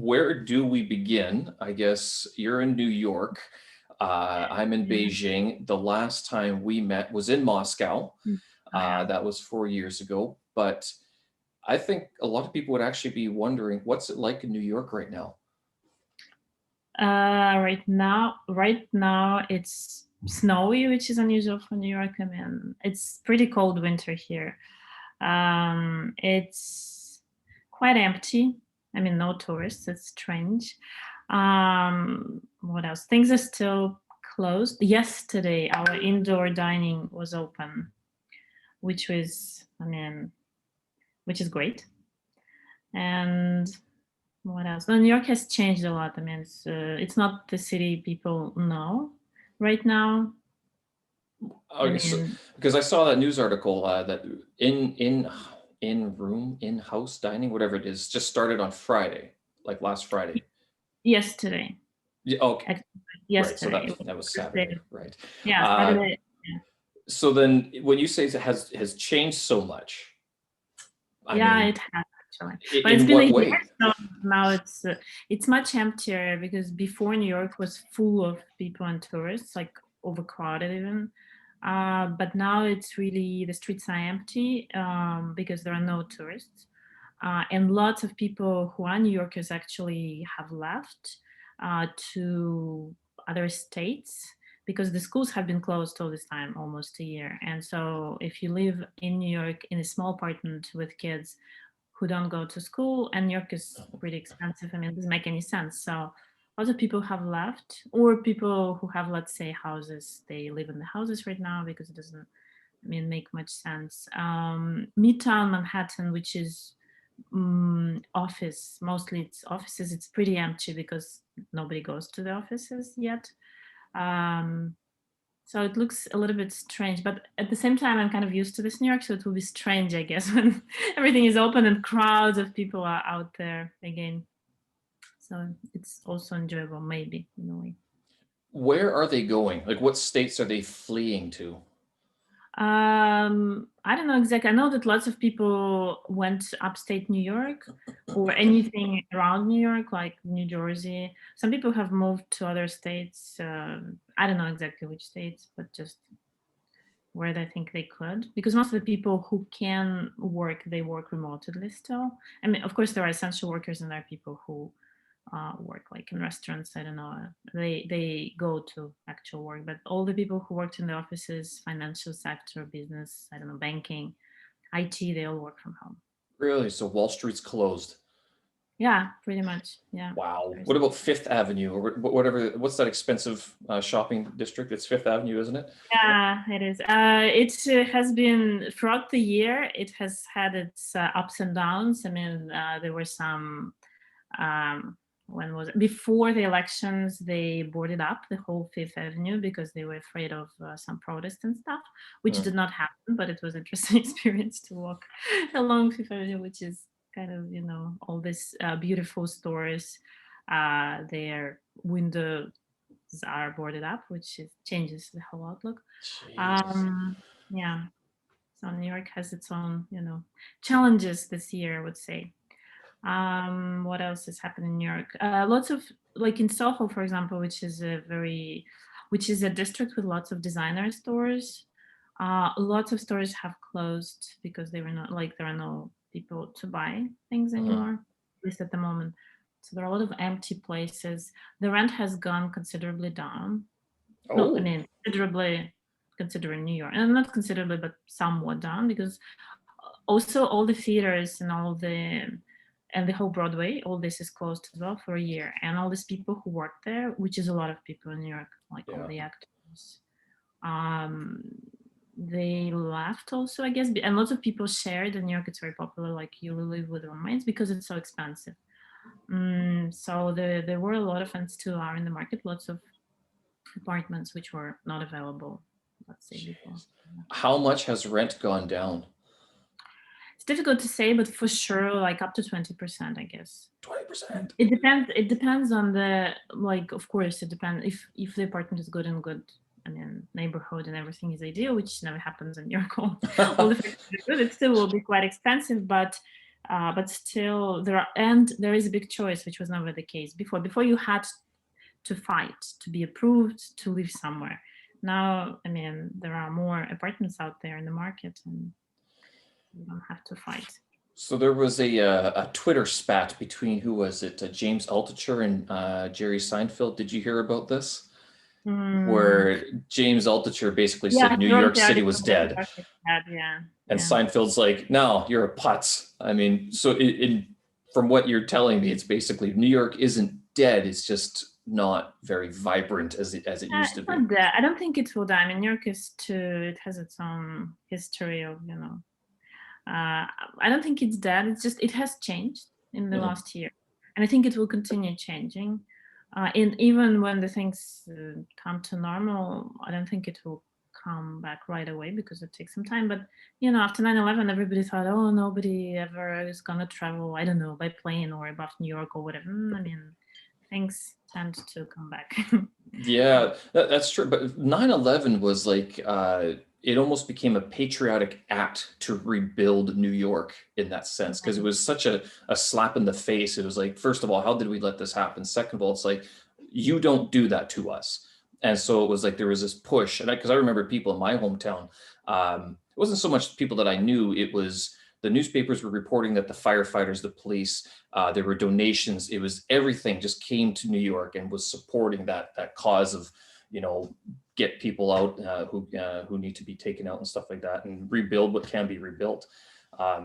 where do we begin? I guess you're in New York. I'm in Yeah. Beijing. The last time we met was in Moscow. Oh, yeah. That was 4 years ago. But I think a lot of people would actually be wondering, what's it like in New York right now? Right now it's snowy, which is unusual for New York. I mean, it's pretty cold winter here. It's quite empty. I mean, no tourists. It's strange. What else? Things are still closed. Yesterday, our indoor dining was open, which was, I mean, which is great. And what else? Well, New York has changed a lot. I mean, it's not the city people know right now. I Okay, so mean, because I saw that news article that in-house dining, whatever it is, just started on Friday, like last Friday. yesterday, Yeah, okay, actually, right. So yesterday. that It was that was first Saturday, day. right? Yeah, Uh, Saturday. Yeah. so then, when you say it has changed so much, I Yeah, mean, it has actually, but it's in been a what year, way? so now it's much emptier because before New York was full of people and tourists, like overcrowded even. But now it's really the streets are empty because there are no tourists, and lots of people who are New Yorkers actually have left to other states because the schools have been closed all this time, almost a year. And so if you live in New York in a small apartment with kids who don't go to school, and New York is pretty expensive, I mean, it doesn't make any sense. So lots of people have left, or people who have, let's say, houses, they live in the houses right now because it doesn't, I mean, make much sense. Midtown Manhattan, which is office, mostly it's offices, it's pretty empty because nobody goes to the offices yet. Um, so it looks a little bit strange, but at the same time, I'm kind of used to this New York, so it will be strange, I guess, when everything is open and crowds of people are out there again. So it's also enjoyable, maybe, in a way. Where are they going? Like, what states are they fleeing to? I don't know exactly. I know that lots of people went to upstate New York or anything around New York, like New Jersey. Some people have moved to other states. I don't know exactly which states, but just where they think they could. Because most of the people who can work, they work remotely still. I mean, of course, there are essential workers and there are people who work like in restaurants. I don't know. They go to actual work, but all the people who worked in the offices, financial sector, business, I don't know, banking, IT, they all work from home. Really? So Wall Street's closed. Yeah, pretty much. Yeah. Wow. There's, What about Fifth Avenue or whatever? What's that expensive shopping district? It's Fifth Avenue, isn't it? yeah, it is. It has been throughout the year. It has had its ups and downs. I mean, there were some um, when was it? Before the elections, they boarded up the whole Fifth Avenue because they were afraid of some protests and stuff, which Hmm. did not happen, but it was an interesting experience to walk along Fifth Avenue, which is kind of, all these beautiful stores. Their windows are boarded up, which changes the whole outlook. Jesus. Um, yeah, so New York has its own, challenges this year, I would say. What else has happened in New York? Lots of, like in Soho, for example, which is a district with lots of designer stores. Lots of stores have closed because they were not, like, there are no people to buy things Uh-huh. anymore, at least at the moment. So there are a lot of empty places. The rent has gone considerably down. No, I Oh, mean considerably, considering New York, and not considerably, but somewhat down because also all the theaters and the whole Broadway, all this is closed as well for a year. And all these people who work there, which is a lot of people in New York, like all yeah. the actors, um, they left also, I guess. And lots of people shared. In New York, it's very popular, like you live with roommates because it's so expensive. So there were a lot of, and still are in the market, lots of apartments which were not available, let's say, before. Jeez. How much has rent gone down? It's difficult to say, but for sure, like up to 20%, I guess. 20%. It depends. It depends on the, like. Of course, it depends if the apartment is good and good. I mean, neighborhood and everything is ideal, which never happens in New York. All the factors are good. It still will be quite expensive, but But still, there is a big choice, which was never the case before. Before you had to fight to be approved to live somewhere. Now, I mean, there are more apartments out there in the market, and you don't have to fight. So there was a Twitter spat between, who was it? James Altucher and Jerry Seinfeld. Did you hear about this? Mm, Where James Altucher basically yeah, said New he wrote York the City article was that dead, York had. Yeah, and yeah. Seinfeld's like, "No, you're a putz." I mean, so from what you're telling me, it's basically New York isn't dead. It's just not very vibrant as it used to It's be. not that. I don't think it will die. I mean, New York is too. It has its own history of, I don't think it's dead. It's just it has changed in the Mhm. last year, and I think it will continue changing. And even when the things come to normal, I don't think it will come back right away because it takes some time. But after 9/11, everybody thought, oh, nobody ever is gonna travel. I don't know, by plane or above New York or whatever. I mean, things tend to come back. Yeah, that's true. But 9/11 was like, it almost became a patriotic act to rebuild New York in that sense, because it was such a slap in the face. It was like, first of all, how did we let this happen? Second of all, it's like, you don't do that to us. And so it was like there was this push. And because I remember people in my hometown, it wasn't so much people that I knew, it was the newspapers were reporting that the firefighters, the police, there were donations. It was everything just came to New York and was supporting that cause of, get people out who need to be taken out and stuff like that, and rebuild what can be rebuilt.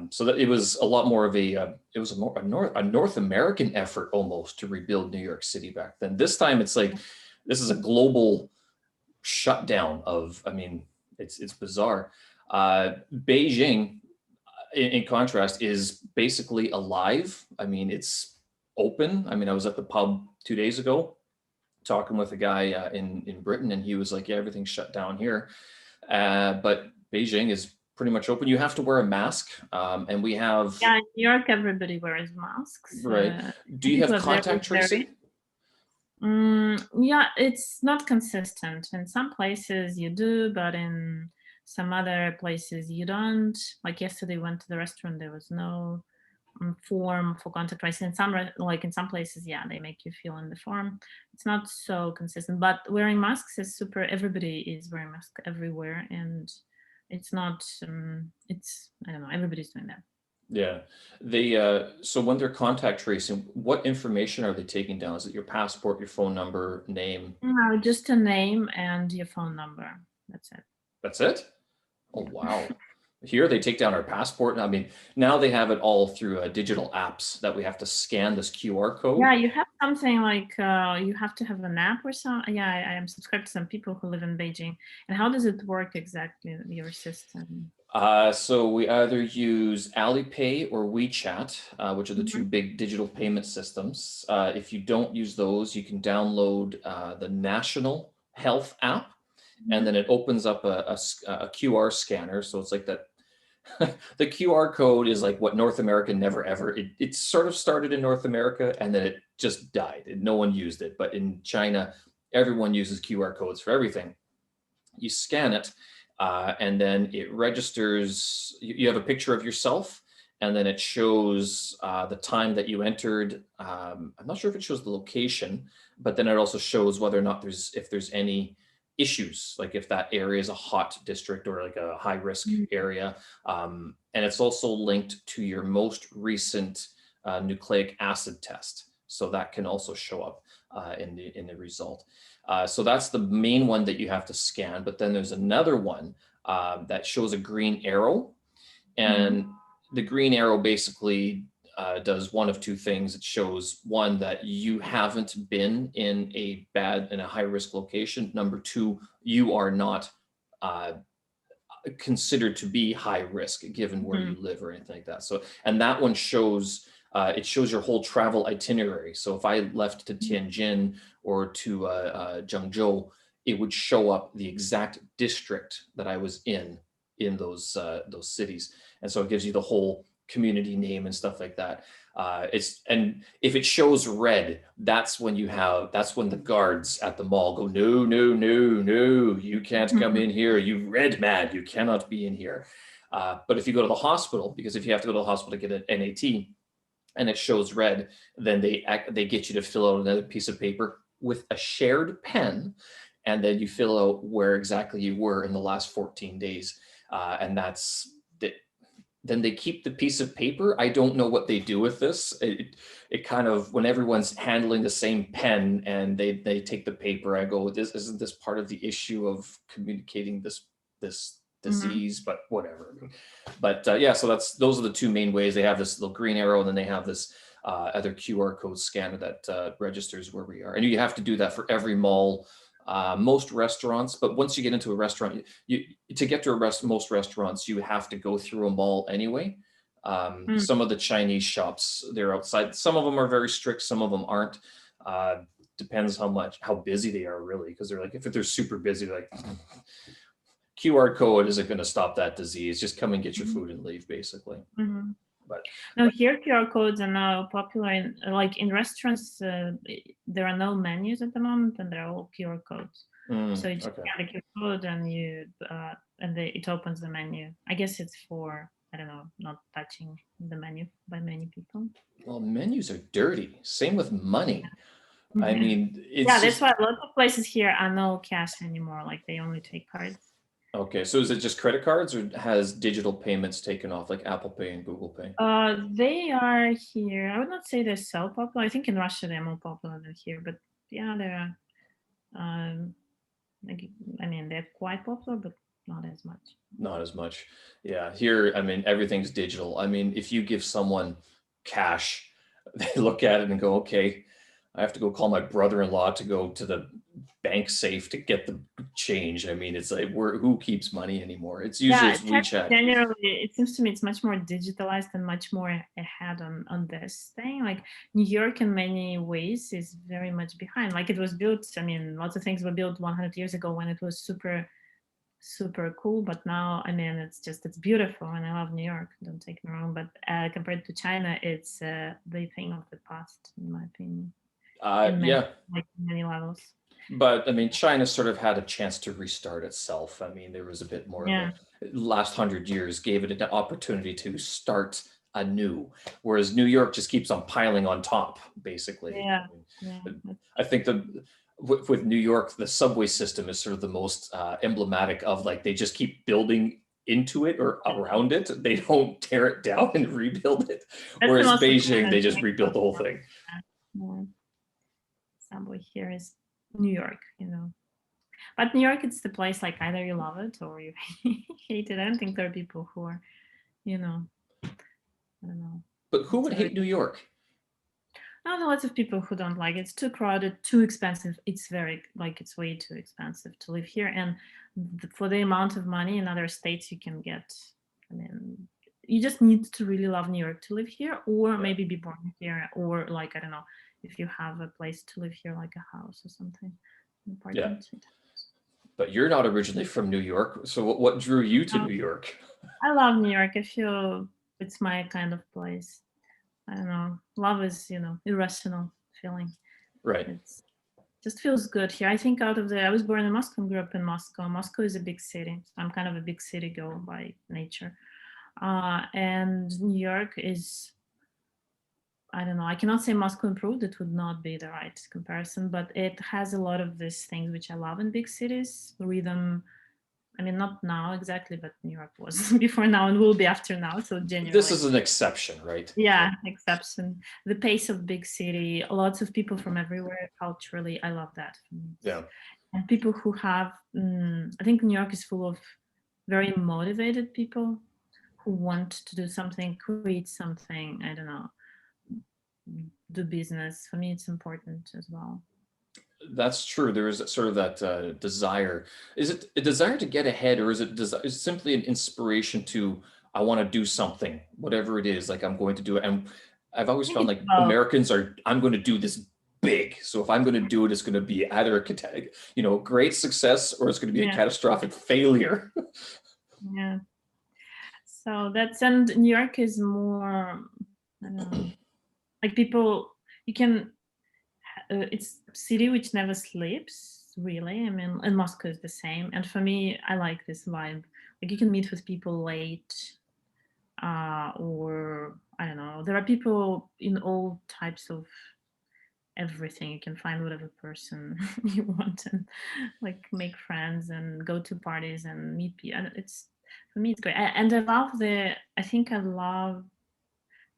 So that it was a lot more of it was a North American effort almost to rebuild New York City back then. This time it's like this is a global shutdown of. I mean, it's bizarre. Beijing, in contrast, is basically alive. I mean, it's open. I mean, I was at the pub 2 days ago talking with a guy in Britain, and he was like, "Yeah, everything's shut down here," but Beijing is pretty much open. You have to wear a mask, and we have Yeah, in New York, everybody wears masks, right. Do and you people have are very, contact very. tracing? Yeah, it's not consistent. In some places you do, but in some other places you don't. Like yesterday, went to the restaurant. There was no form for contact tracing. Like in some places, yeah, they make you fill in the form. It's not so consistent. But wearing masks is super. Everybody is wearing masks everywhere, and it's not. It's I don't know. Everybody's doing that. Yeah. So when they're contact tracing, what information are they taking down? Is it your passport, your phone number, name? No, just a name and your phone number. That's it. That's it? Oh, Yeah. wow. Here they take down our passport. I mean, now they have it all through digital apps that we have to scan this QR code. Yeah, you have something like you have to have an app or something. Yeah, I am subscribed to some people who live in Beijing. And how does it work exactly, your system? So we either use Alipay or WeChat, which are the two Mhm. big digital payment systems. If you don't use those, you can download the National Health app, and Mhm. then it opens up a QR scanner. So it's like that. The QR code is like what North America never ever. It sort of started in North America and then it just died. No one used it. But in China, everyone uses QR codes for everything. You scan it, and then it registers. You have a picture of yourself, and then it shows the time that you entered. I'm not sure if it shows the location, but then it also shows whether or not there's any issues, like if that area is a hot district or like a high risk Mhm. area. And it's also linked to your most recent nucleic acid test, so that can also show up in the result. So that's the main one that you have to scan. But then there's another one that shows a green arrow. Mhm. And the green arrow basically does one of two things. It shows one, that you haven't been in a high risk location. Number two, you are not uh, considered to be high risk given where you Mhm. live or anything like that. So, and that one shows it shows your whole travel itinerary. So if I left to Tianjin or to Zhengzhou, it would show up the exact district that I was in those cities, and so it gives you the whole community name and stuff like that. And if it shows red, that's when the guards at the mall go, no, no, no, no, you can't come Mhm. in here, you red man, you cannot be in here. But if you go to the hospital, because if you have to go to the hospital to get an NAT and it shows red, then they get you to fill out another piece of paper with a shared pen, and then you fill out where exactly you were in the last 14 days. And that's that. Then they keep the piece of paper. I don't know what they do with this. It kind of, when everyone's handling the same pen and they take the paper, I go, this isn't this part of the issue of communicating this Mhm. disease, but whatever. But yeah, so those are the two main ways. They have this little green arrow, and then they have this other QR code scanner that registers where we are. And you have to do that for every mall, most restaurants. But once you get into a restaurant, you to get to most restaurants, you have to go through a mall anyway. Mm. Some of the Chinese shops, they're outside. Some of them are very strict. Some of them aren't. Depends how busy they are, really, because they're like, if they're super busy, they're like, QR code isn't going to stop that disease. Just come and get your Mhm. food and leave, basically. Mhm. But No, here QR codes are now popular in like in restaurants. There are no menus at the moment, and they're all QR codes. So you just okay. scan the QR code, and it opens the menu. I guess it's for, I don't know, not touching the menu by many people. Well, menus are dirty. Same with money. I Yeah, mean, yeah. it's That's just why a lot of places here are no cash anymore. Like they only take cards. okay. So is it just credit cards, or has digital payments taken off, like Apple Pay and Google Pay? They are here. I would not say they're so popular. I think in Russia they're more popular than here, but yeah, they're. Um, like, I mean, they're quite popular, but not as much. Not as much. Yeah. Here, I mean, everything's digital. I mean, if you give someone cash, they look at it and go, okay, I have to go call my brother-in-law to go to the bank safe to get the change. I mean, it's like, who keeps money anymore? It's usually Yeah, it's China WeChat. generally, it seems to me it's much more digitalized and much more ahead on this thing. Like New York, in many ways, is very much behind. Like it was built. I mean, lots of things were built 100 years ago when it was super cool, but now, I mean, it's beautiful, and I love New York, don't take me wrong, but compared to China, it's the thing of the past, in my opinion, in many, Yeah. like many levels. But I mean, China sort of had a chance to restart itself. I mean, there was a bit more of Yeah, a last 100 years gave it an opportunity to start anew, whereas New York just keeps on piling on top, basically. yeah, I yeah, mean, that's I think with New York, the subway system is sort of the most emblematic of, like, they just keep building into it or around it. They don't tear it down and rebuild it. that's the Whereas most Beijing, important they just thing rebuild about the whole thing. yeah, subway here is New York, you know. But New York, it's the place, like either you love it or you hate it. I don't think there are people who are, you know, I don't know. But who It's would a very hate New York? I know lots of people who don't like it. It's too crowded, too expensive. It's very like it's way too expensive to live here, and for the amount of money in other states you can get, I mean, you just need to really love New York to live here, or Yeah. maybe be born here, or like I don't know, if you have a place to live here, like a house or something, an Yeah. apartment. But you're not originally from New York. So what drew you to Um, New York? I love New York. I feel it's my kind of place. I don't know. Love is, irrational feeling. Right. It's just feels good here. I think I was born in Moscow and grew up in Moscow. Moscow is a big city. So I'm kind of a big city girl by nature. And New York is, I don't know, I cannot say Moscow improved. It would not be the right comparison, but it has a lot of these things which I love in big cities. Rhythm, I mean, not now exactly, but New York was before now and will be after now. So This generally, is an exception, right? yeah, exception. The pace of big city, lots of people from everywhere culturally. I love that. Yeah. And people who have, I think New York is full of very motivated people who want to do something, create something, I don't know, do business. For me, it's important as well. That's true. There is sort of that desire. Is it a desire to get ahead, or is it simply an inspiration to, I want to do something, whatever it is, like I'm going to do it. And I've I always think found, it's like, about, Americans I'm going to do this big. So if I'm going to do it, it's going to be either great success, or it's going to be a yeah, catastrophic failure. yeah. So and New York is more, I don't know, like people, you can it's a city which never sleeps really. I mean, and Moscow is the same, and for me I like this vibe like you can meet with people late, or I don't know. There are people in all types of everything. You can find whatever person you want and like make friends and go to parties and meet people. And it's for me, it's great. And I love the. I think I love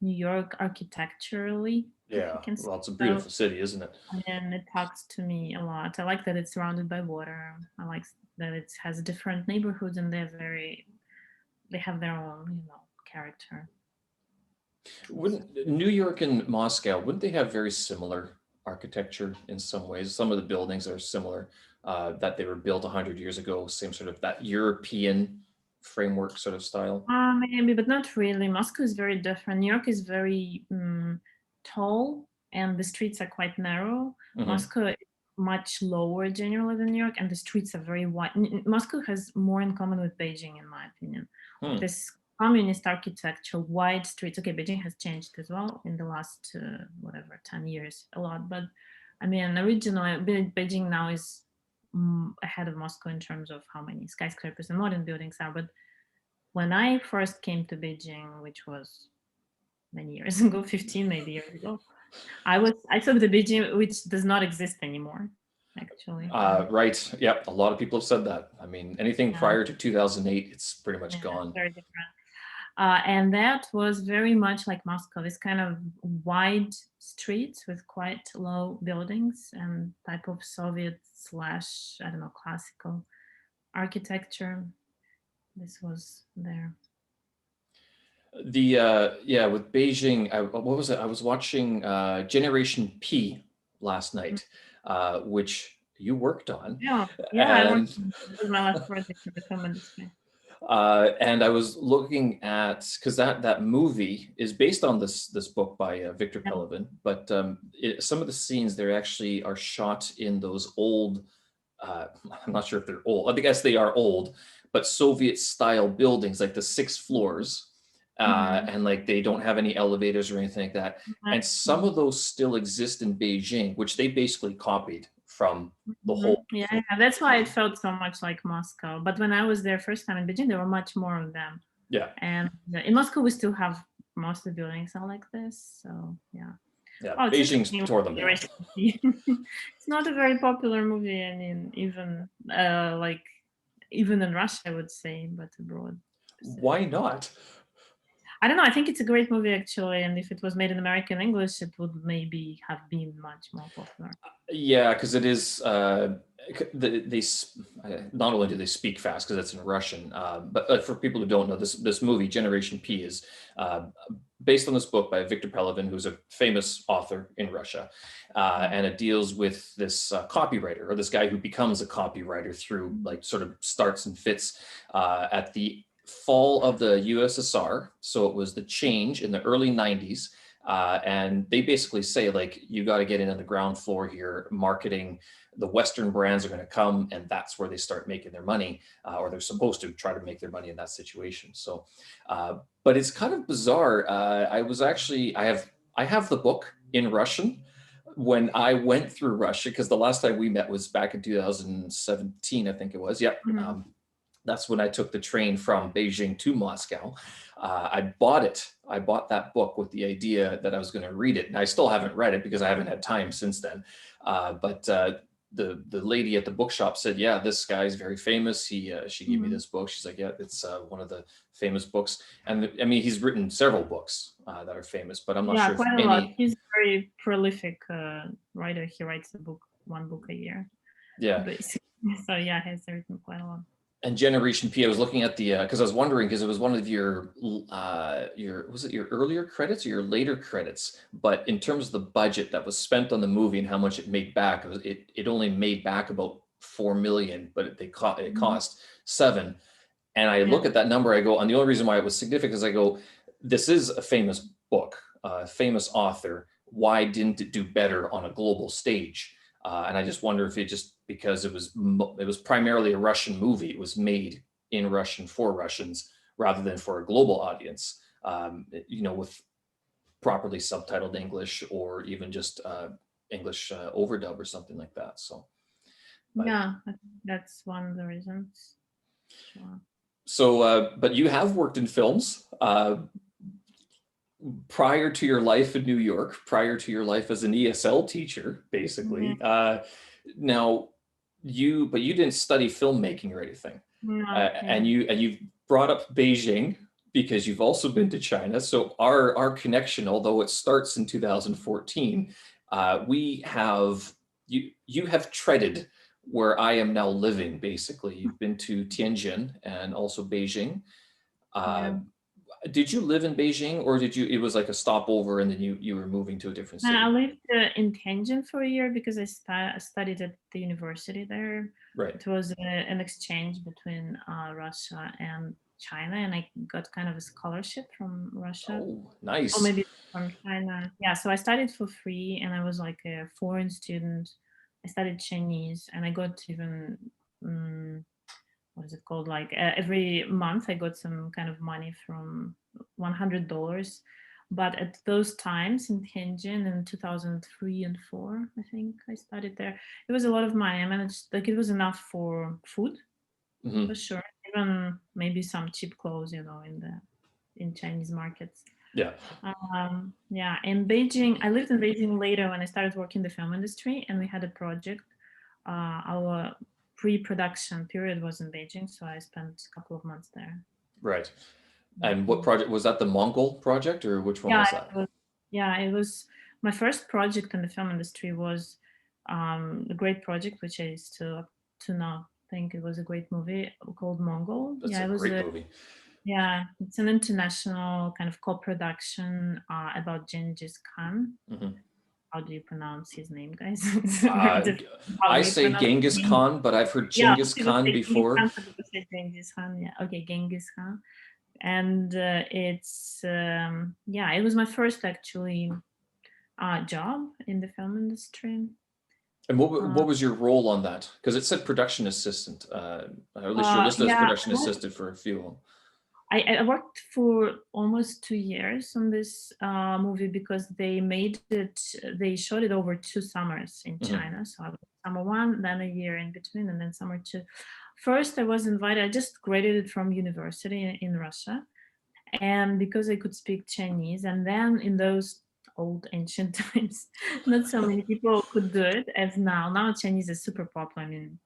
New York architecturally, if you Yeah, can say well, it's a so. beautiful city, isn't it? And it talks to me a lot. I like that it's surrounded by water. I like that it has different neighborhoods and they have their own, character. So, Wouldn't New York and Moscow, wouldn't they have very similar architecture in some ways? Some of the buildings are similar, that they were built 100 years ago, same sort of that European framework sort of style. maybe, but not really. Moscow is very different. New York is very tall, and the streets are quite narrow. Hmm. Moscow is much lower generally than New York, and the streets are very wide. Moscow has more in common with Beijing, in my opinion. Like Hmm. this communist architecture, wide streets. Okay, Beijing has changed as well in the last whatever 10 years, a lot. But I mean, originally, Beijing now is ahead of Moscow in terms of how many skyscrapers and modern buildings are. But when I first came to Beijing, which was many years ago, 15 maybe years ago, I saw the Beijing which does not exist anymore, actually. Right. Yep. A lot of people have said that. I mean, anything Yeah, prior to 2008, it's pretty much yeah, gone. very different. And that was very much like Moscow, this kind of wide streets with quite low buildings and type of Soviet slash, I don't know, classical architecture. This was there. Yeah, with Beijing, what was it? I was watching Generation P last night, which you worked on, Yeah, yeah, I worked. and It was my last project in the film industry. and I was looking at because that movie is based on this book by Victor Yeah. Pelevin, but some of the scenes there actually are shot in those old. I'm not sure if they're old. I guess they are old, but Soviet style buildings, like the 6 floors, Mhm. and like they don't have any elevators or anything like that. And some of those still exist in Beijing, which they basically copied from the Mhm. whole. Yeah, yeah, that's why it felt so much like Moscow. But when I was there first time in Beijing, there were much more of them. Yeah, And in Moscow, we still have most of the buildings are like this. So yeah. yeah. Oh, it's Beijing interesting. tore them down. It's not a very popular movie. I mean, even like even in Russia, I would say, but abroad Why specifically. not? I don't know. I think it's a great movie actually, and if it was made in American English, it would maybe have been much more popular. Yeah, because it is. Not only do they speak fast because it's in Russian, but for people who don't know, this movie Generation P is uh, based on this book by Victor Pelevin, who's a famous author in Russia, Mm. and it deals with this copywriter or this guy who becomes a copywriter through like sort of starts and fits at the fall of the USSR. So it was the change in the early 90s, and they basically say like you got to get in on the ground floor here. Marketing, the Western brands are going to come, and that's where they start making their money, or they're supposed to try to make their money in that situation. So, but it's kind of bizarre. I have the book in Russian. When I went through Russia, because the last time we met was back in 2017, I think it was. Yep. Mhm. That's when I took the train from Beijing to Moscow. I bought it. I bought that book with the idea that I was going to read it, and I still haven't read it because I haven't had time since then. But the lady at the bookshop said, "Yeah, this guy's very famous." She gave me Mhm. this book. She's like, "Yeah, it's one of the famous books." And I mean, he's written several books that are famous, but I'm not Yeah, sure if quite a lot. any. He's a very prolific writer. He writes one book a year, Yeah, basically. So yeah, he's written quite a lot. and Generation P, I was looking at the because I was wondering because it was one of your was it your earlier credits or your later credits? But in terms of the budget that was spent on the movie and how much it made back, it only made back about 4 million, but it Mhm. cost 7. And I Yeah. look at that number, I go, and the only reason why it was significant is I go, this is a famous book, a famous author. Why didn't it do better on a global stage? And I just wonder if it just because it was primarily a Russian movie. It was made in Russian for Russians rather than for a global audience. With properly subtitled English or even just English overdub or something like that. So, but Yeah, I think that's one of the reasons. Sure. So, but you have worked in films prior to your life in New York, prior to your life as an ESL teacher, Mhm. basically. Now, but you didn't study filmmaking or anything, No, yeah. and you've brought up Beijing because you've also been to China. So our connection, although it starts in 2014, we have you have treaded where I am now living. Basically, you've been to Tianjin and also Beijing. Uh, Yeah. did you live in Beijing, or did you? It was like a stopover, and then you were moving to a different And I city. lived in Tianjin for a year because I studied at the university there. Right. It was an exchange between Russia and China, and I got kind of a scholarship from Russia, Oh, or nice. maybe from China. Yeah, so I studied for free, and I was like a foreign student. I studied Chinese, and I got even um, what is it called? Like every month, I got some kind of money from $100. But at those times in Tianjin in 2003 and four, I think I studied there. It was a lot of money. I managed, like, it was enough for food for Hmm. sure. Even maybe some cheap clothes, in Chinese markets. Yeah. Yeah, in Beijing, I lived in Beijing later when I started working in the film industry, and we had a project. Our pre-production period was in Beijing, so I spent a couple of months there. Right. And what Mhm. project was that? The Mongol project, or which one Yeah, was it that? was. Yeah, it was my first project in the film industry was a great project, which I still up to now think it was a great movie called Mongol. That's Yeah, a it was great a movie. yeah, it's an international kind of co-production about Genghis Khan. Hmm. How do you pronounce his name, guys? It's very Uh, different how I we say pronounce Genghis it. Khan, but I've heard Yeah, Genghis people Khan say Genghis before. Khan, some people say Genghis Khan. Yeah, okay, Genghis Khan. And yeah, it was my first actually job in the film industry. And Uh, what was your role on that? Because it said production assistant, or at least you're listed as yeah, production assistant for a few. I worked for almost 2 years on this movie because they shot it over 2 summers in Hmm. China. So I was summer one, then a year in between, and then summer two. First, I was invited, I just graduated from university in Russia. And because I could speak Chinese, and then in those old ancient times, not so many people could do it as now. Now Chinese is super popular. I mean,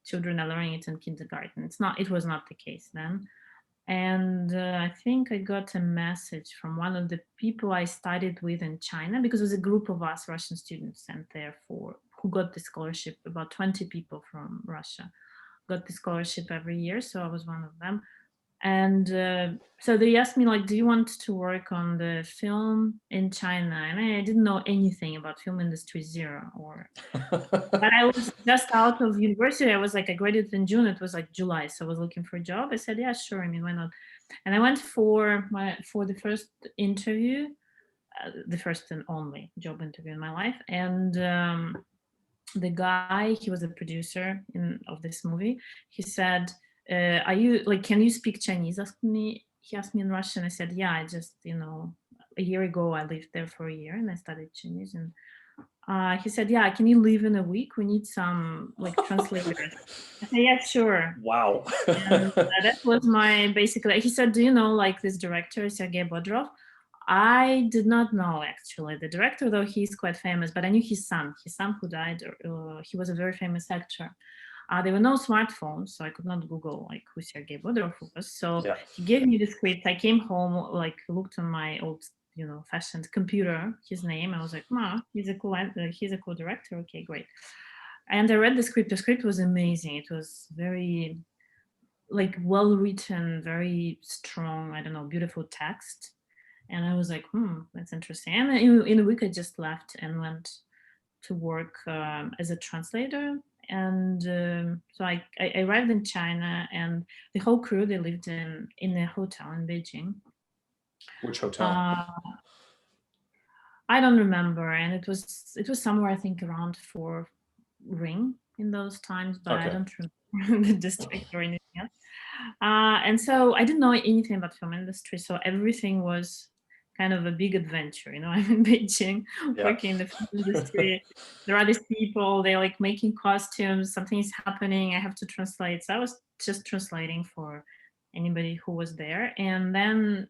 children are learning it in kindergarten. It was not the case then. And I think I got a message from one of the people I studied with in China because it was a group of us Russian students sent there for who got the scholarship. About 20 people from Russia got the scholarship every year, so I was one of them. And so they asked me like, do you want to work on the film in China? And I didn't know anything about film industry, zero. Or but I was just out of university. I was like, I graduated in June, it was like July, so I was looking for a job. I said, yeah, sure, I mean, why not? And I went for the first interview, the first and only job interview in my life. And the guy, he was a producer of this movie. He said, "Are you like? Can you speak Chinese?" Asked me. He asked me in Russian. I said, "Yeah, I just a year ago I lived there for a year and I studied Chinese." And he said, "Yeah, can you leave in a week? We need some like translators." I said, "Yeah, sure." Wow. And that was my basically. He said, "Do you know like this director Sergei Bodrov?" I did not know actually the director, though he's quite famous, but I knew his son. His son who died, he was a very famous actor. There were no smartphones, so I could not Google like who Sergei Bodrov was. So Yeah. he gave me the script. I came home, like looked on my old, fashioned computer, his name. I was like, "Ma, he's a cool director. Okay, great." And I read the script. The script was amazing. It was very like well written, very strong. I don't know, beautiful text. And I was like, that's interesting. And in a week, I just left and went to work as a translator. And so I arrived in China, and the whole crew they lived in a hotel in Beijing. Which hotel? Uh, I don't remember, and it was somewhere I think around for Ring in those times, but I Okay. don't remember the district or anything else. And so I didn't know anything about film industry, so everything was kind of a big adventure. I'm in Beijing, Yeah. working in the film industry. There are these people, they're like making costumes, something is happening, I have to translate. So I was just translating for anybody who was there. And then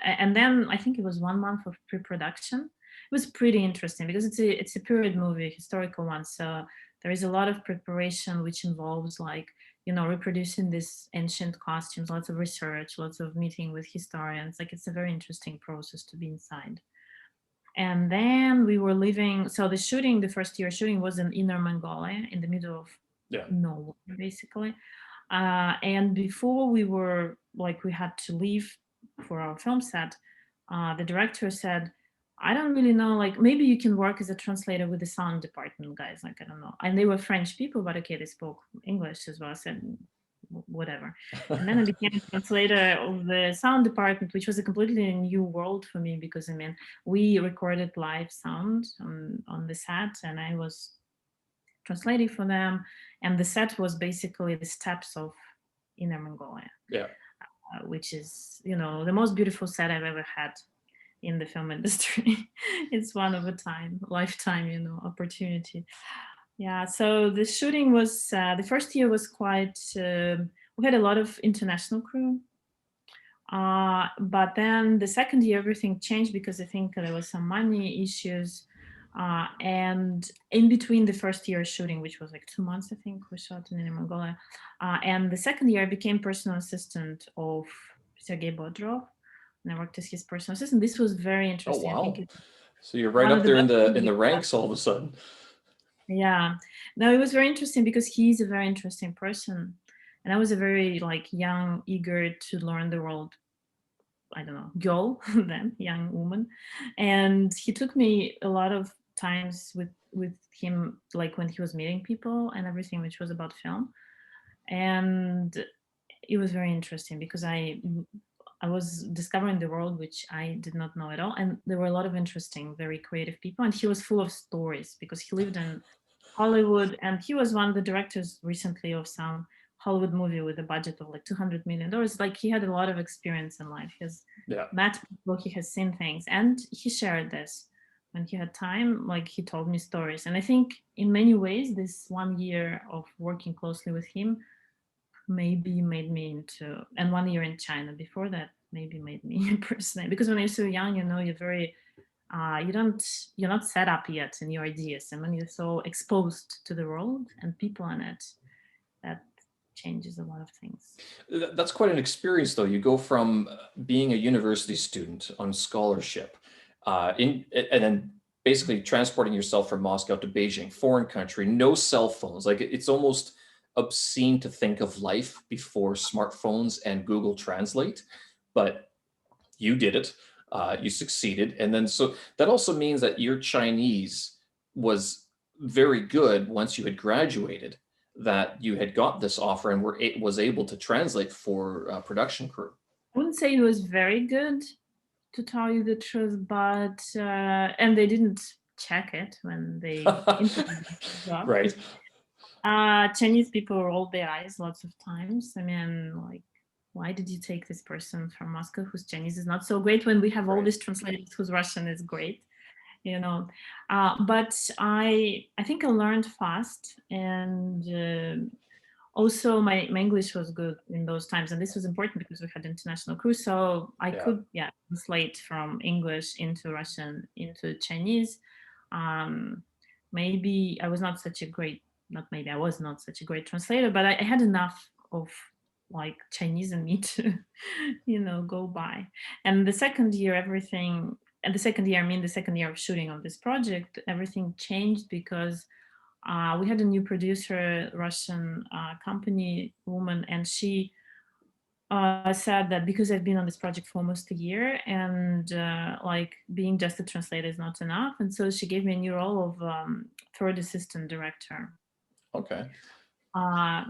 I think it was 1 month of pre-production. It was pretty interesting because it's a period movie, historical one. So there is a lot of preparation, which involves like, reproducing these ancient costumes, lots of research, lots of meeting with historians. Like it's a very interesting process to be inside. And then we were living. So the first year shooting was in Inner Mongolia, in the middle of Yeah. nowhere, basically. And before we had to leave for our film set, the director said, I don't really know, like maybe you can work as a translator with the sound department guys, like I don't know. And they were French people, but okay, they spoke English as well. I said, Whatever." And then I became a translator of the sound department, which was a completely new world for me because I mean, we recorded live sound on the set, and I was translating for them. And the set was basically the steppes of Inner Mongolia, Yeah. which is, the most beautiful set I've ever had in the film industry. It's one of a lifetime, opportunity. Yeah. So the shooting was, the first year was quite, we had a lot of international crew. But then the second year, everything changed because I think there was some money issues. And in between the first year shooting, which was like 2 months, I think we shot in Inner Mongolia. And the second year, I became personal assistant of Sergei Bodrov, and I worked as his personal assistant. This was very Oh, interesting. I think wow. it's So you're right one of up the there best in the things ranks all of a sudden. yeah. No, it was very interesting because he's a very interesting person. And I was a very like young, eager to learn the world, I don't know, girl then, young woman. And he took me a lot of times with him, like when he was meeting people and everything, which was about film. And it was very interesting because I was discovering the world which I did not know at all, and there were a lot of interesting, very creative people. And he was full of stories because he lived in Hollywood, and he was one of the directors recently of some Hollywood movie with a budget of like $200 million. Like he had a lot of experience in life. He has Yeah. met people, he has seen things, and he shared this when he had time. Like he told me stories, and I think in many ways, this 1 year of working closely with him maybe made me into, and 1 year in China before that maybe made me a person, because when you're so young, you're very you're not set up yet in your ideas, and when you're so exposed to the world and people in it, that changes a lot of things. That's quite an experience, though. You go from being a university student on scholarship, and then basically transporting yourself from Moscow to Beijing, foreign country, no cell phones. Like it's almost obscene to think of life before smartphones and Google Translate, but you did it. You succeeded, and then so that also means that your Chinese was very good once you had graduated. That you had got this offer and was able to translate for production crew. I wouldn't say it was very good, to tell you the truth, but and they didn't check it when they interviewed me for the job. Right. Chinese people rolled their eyes lots of times. I mean, like, why did you take this person from Moscow whose Chinese is not so great when we have all Right. these translators whose Russian is great? you know but I think I learned fast, and also my English was good in those times, and this was important because we had international crew, so I Yeah. could translate from English into Russian into Chinese. um, Maybe I was not such a great, not maybe I was not such a great translator, but I had enough of like Chinese in me to go by. And the second year, everything, and the second year, I mean the second year of shooting of this project, everything changed because we had a new producer, Russian company woman, and she said that because I've been on this project for almost a year, and like being just a translator is not enough, and so she gave me a new role of third assistant director. Okay. uh,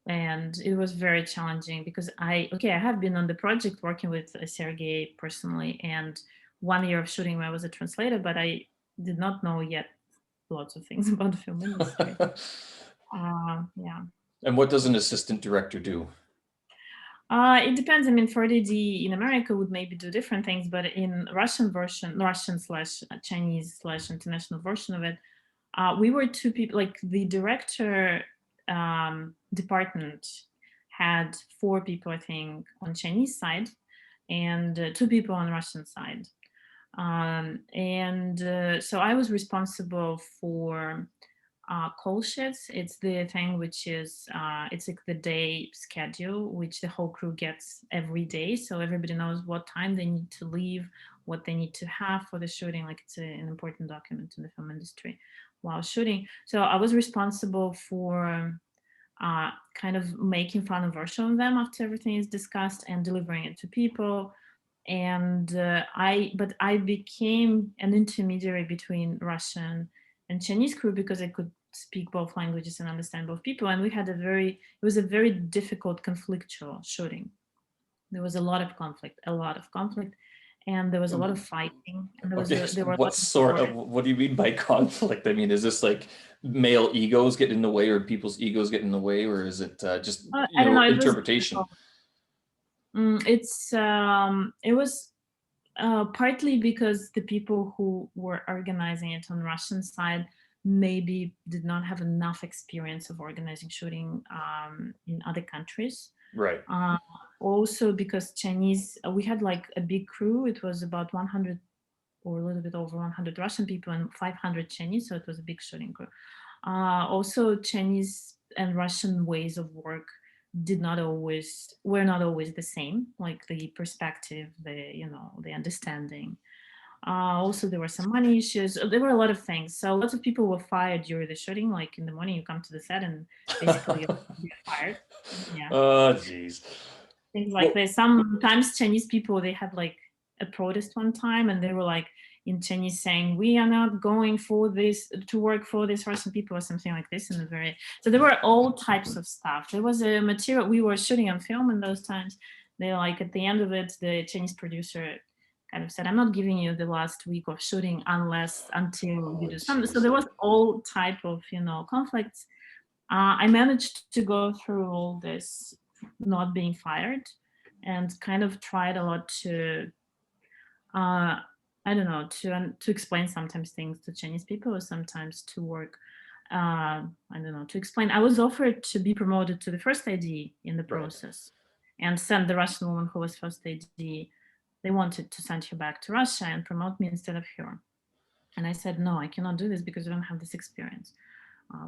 and it was very challenging because I have been on the project working with Sergey personally, and 1 year of shooting where I was a translator, but I did not know yet lots of things about the film industry. Yeah. And what does an assistant director do? It depends. I mean, for DD in America would maybe do different things, but in Russian version, Russian slash Chinese slash international version of it, we were two people. Like the director department had 4 people, I think, on Chinese side and 2 people on Russian side. So I was responsible for call sheets. It's the thing which is it's like the day schedule which the whole crew gets every day, so everybody knows what time they need to leave, what they need to have for the shooting. Like it's an important document in the film industry while shooting. So I was responsible for kind of making final version of them after everything is discussed and delivering it to people. And but I became an intermediary between Russian and Chinese crew because I could speak both languages and understand both people. And we had it was a very difficult conflictual shooting. There was a lot of conflict, and there was a lot of fighting, and Okay, so there were a what lot of sort war. of, what do you mean by conflict? I mean, is this like male egos get in the way, or people's egos get in the way, or is it just, I don't know. It was interpretation? it was partly because the people who were organizing it on Russian side maybe did not have enough experience of organizing shooting in other countries. Right. Uh, Also because Chinese, we had like a big crew. It was about 100 or a little bit over 100 Russian people and 500 Chinese, so it was a big shooting crew. Also, Chinese and Russian ways of work were not always the same, like the perspective, the understanding. Also, there were some money issues. There were a lot of things. So lots of people were fired during the shooting. Like in the morning, you come to the set and basically you're fired. Yeah, Oh, geez. things like Well, this. Sometimes Chinese people, they had like a protest one time, and they were like in Chinese saying, "We are not going for this to work for this Russian people," or something like this. And so there were all types of stuff. There was a material we were shooting on film in those times. They like at the end of it, the Chinese producer kind of said, "I'm not giving you the last week of shooting until you oh, do something." So geez. there was all type of conflicts. I managed to go through all this not being fired, and kind of tried a lot to uh, I don't know, to explain sometimes things to Chinese people, or sometimes to work. I don't know, to explain. I was offered to be promoted to the first AD in the Right. process, and send the Russian woman who was first AD. They wanted to send her back to Russia and promote me instead of her. And I said, no, I cannot do this because I don't have this experience.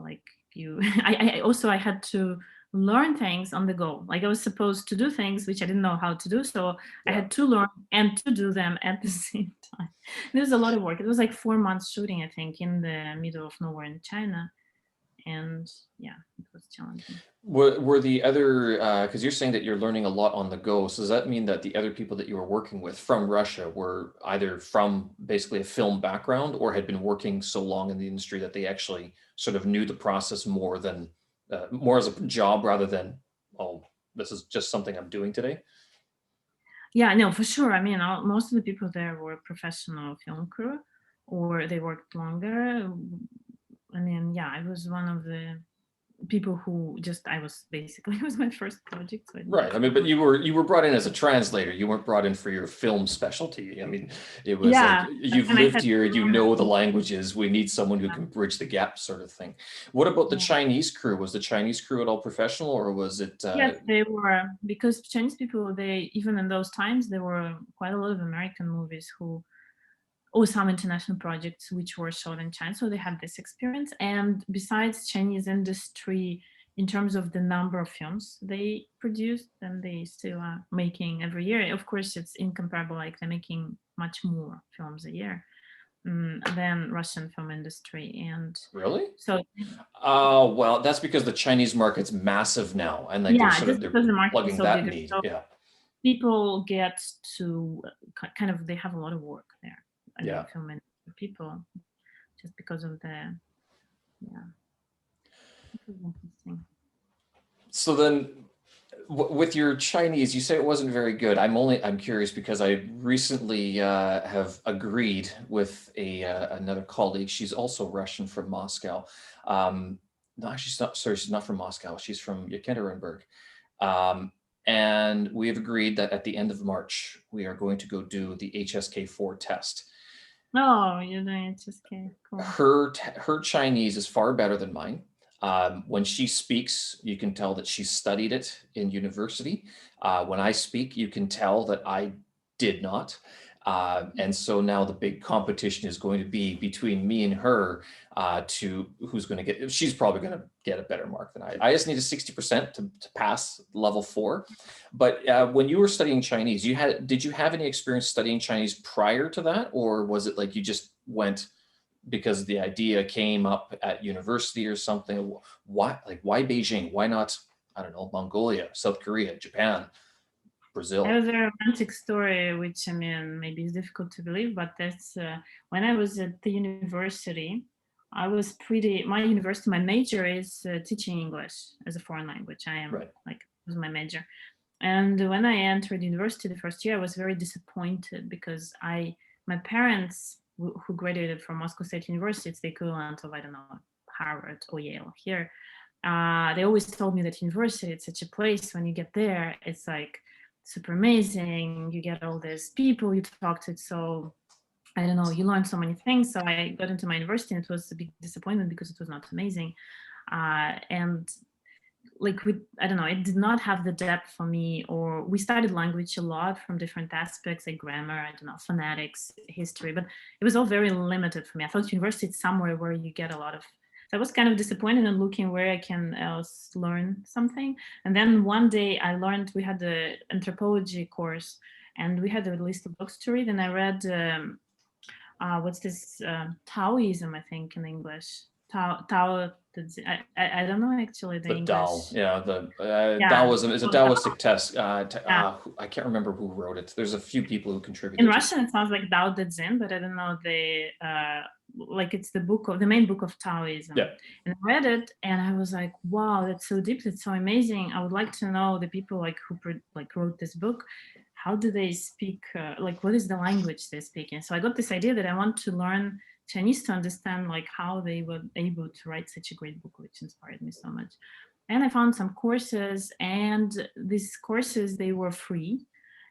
Like you, I had to learn things on the go. Like I was supposed to do things which I didn't know how to do, so I Yeah. had to learn and to do them at the same time. There was a lot of work. It was like 4 months shooting, I think, in the middle of nowhere in China, and yeah, it was challenging. Were the other, because you're saying that you're learning a lot on the go, so does that mean that the other people that you were working with from Russia were either from basically a film background or had been working so long in the industry that they actually sort of knew the process more than, more as a job rather than, oh, this is just something I'm doing today? Yeah, no, for sure. I mean, most of the people there were professional film crew, or they worked longer. I mean, yeah, I was one of the people who just I was basically it was my first project, so I didn't Right. I mean, have but like you were brought in as a translator. You weren't brought in for your film specialty. I mean, it was like yeah, you've and I lived had here, to you learn. know the languages. We need someone who can bridge the gap, sort of thing. What about the Yeah. Chinese crew? Was the Chinese crew at all professional, or was it? Yes, they were, because Chinese people, they even in those times there were quite a lot of American movies who or some international projects which were shot in China, so they had this experience. And besides Chinese industry, in terms of the number of films they produced, and they still are making every year. Of course, it's incomparable. Like they're making much more films a year than Russian film industry, and Really? so Oh, well, that's because the Chinese market's massive now, and like yeah, just they're because the market is plugging so that big, need. so Yeah. people get to kind of they have a lot of work there. I mean, Yeah. film industry people, just because of the yeah. It was interesting. So then, with your Chinese, you say it wasn't very good. I'm curious because I recently have agreed with a another colleague. She's also Russian from Moscow. No, she's not. Sorry, she's not from Moscow. She's from Yekaterinburg. Um, and we have agreed that at the end of March we are going to go do the HSK4 test. Oh, you're doing HSK. Cool. Her Chinese is far better than mine. When she speaks, you can tell that she studied it in university. When I speak, you can tell that I did not. And so now the big competition is going to be between me and her to who's going to get, she's probably going to get a better mark than I. I just need a 60% to pass level 4. But when you were studying Chinese, did you have any experience studying Chinese prior to that? Or was it like you just went because the idea came up at university or something? Why Beijing? Why not, I don't know, Mongolia, South Korea, Japan, I Brazil? have a romantic story, which I mean, maybe is difficult to believe, but that's when I was at the university. I was my university, my major is teaching English as a foreign language. I am Right. like, it was my major. And when I entered university the first year, I was very disappointed because my parents, who graduated from Moscow State University, it's the equivalent of, I don't know, Harvard or Yale here. They always told me that university, it's such a place. When you get there, it's like super amazing. You get all these people you talk to. So I don't know, you learn so many things. So I got into my university and it was a big disappointment because it was not amazing. And like I don't know, it did not have the depth for me. Or we studied language a lot from different aspects, like grammar, I don't know, phonetics, history, but it was all very limited for me. I thought university is somewhere where you get a lot of. So I was kind of disappointed in looking where I can else learn something. And then one day I learned, we had the anthropology course and we had a list of books to read, and I read what's this Taoism, I think in English. Tao, I don't know actually the The Tao, English. yeah, the Yeah. Taoism is a So Taoistic test. yeah. I can't remember who wrote it. There's a few people who In contributed to. Russian, it sounds like Tao Te Ching, but I don't know like it's the main book of Taoism. Yeah. And I read it, and I was like, wow, that's so deep, that's so amazing. I would like to know the people like who wrote this book. How do they speak? Like, what is the language they're speaking? So I got this idea that I want to learn Chinese to understand like how they were able to write such a great book, which inspired me so much. And I found some courses, and these courses, they were free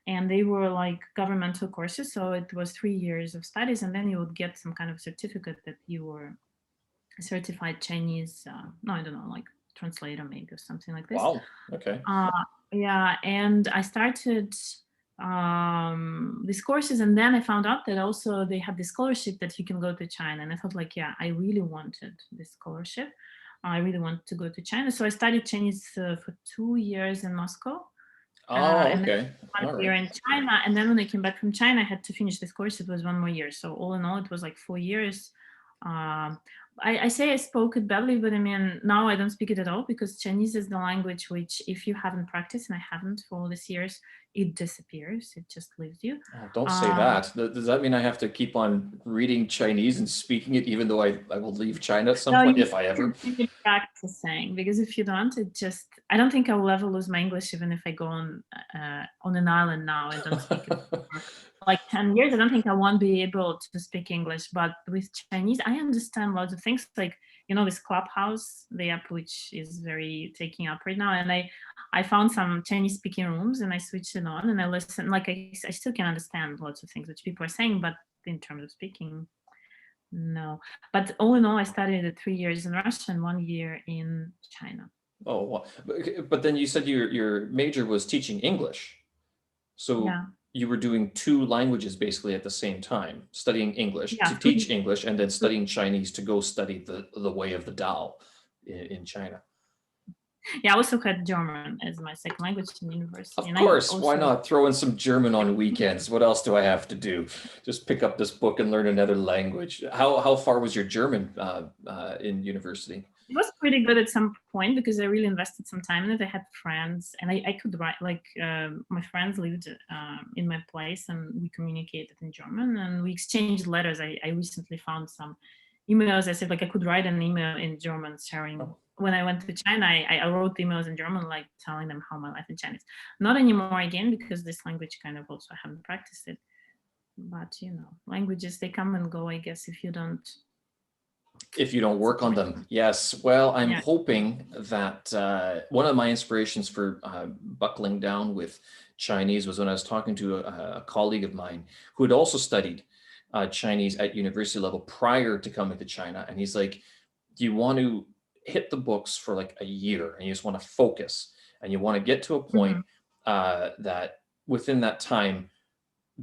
and they were like governmental courses. So it was 3 years of studies, and then you would get some kind of certificate that you were a certified Chinese, no, I don't know, like translator maybe or something like this. Wow. Okay. Uh, yeah, and I started these courses, and then I found out that also they had this scholarship that you can go to China, and I thought like, yeah, I really wanted this scholarship. I really wanted to go to China, so I studied Chinese for 2 years in Moscow, Oh, and then okay. All 1 year right. in China. And then when I came back from China, I had to finish this course. It was 1 more year. So all in all, it was like 4 years. Um, I say I spoke it badly, but I mean, now I don't speak it at all because Chinese is the language which, if you haven't practiced, and I haven't for all these years, it disappears. It just leaves you. Oh, don't say Um, that. Does that mean I have to keep on reading Chinese and speaking it, even though I will leave China at some No, point, you if I ever? continue practicing because if you don't, I don't think I will ever lose my English even if I go on an island now and don't speak it for like 10 years. I don't think I won't be able to speak English. But with Chinese, I understand lots of things like, this Clubhouse, the app which is very taking up right now. And I found some Chinese speaking rooms and I switched it on and I listen. Like I still can understand lots of things which people are saying, but in terms of speaking, no. But all in all, I studied 3 years in Russia and 1 year in China. Oh, well, but then you said your major was teaching English. So Yeah. you were doing two languages basically at the same time, studying English Yeah. to teach English and then studying Chinese to go study the way of the Tao in China. Yeah, I also had German as my second language in university. Of And I course, why also, not throw in some German on weekends? What else do I have to do? Just pick up this book and learn another language. How far was your German in university? it was pretty good at some point because I really invested some time in it. I had friends and I could write, like my friends lived in my place and we communicated in German and we exchanged letters. I recently found some emails. I said like I could write an email in German sharing. Oh. When I went to China, I wrote emails in German, like telling them how my life in China is. Not anymore again because this language kind of also I haven't practiced it. But languages, they come and go, I guess, If you don't work on them. Yes. Well, I'm yeah. hoping that one of my inspirations for buckling down with Chinese was when I was talking to a colleague of mine who had also studied Chinese at university level prior to coming to China. And he's like, do you want to hit the books for like a year and you just want to focus and you want to get to a point Mhm. that within that time,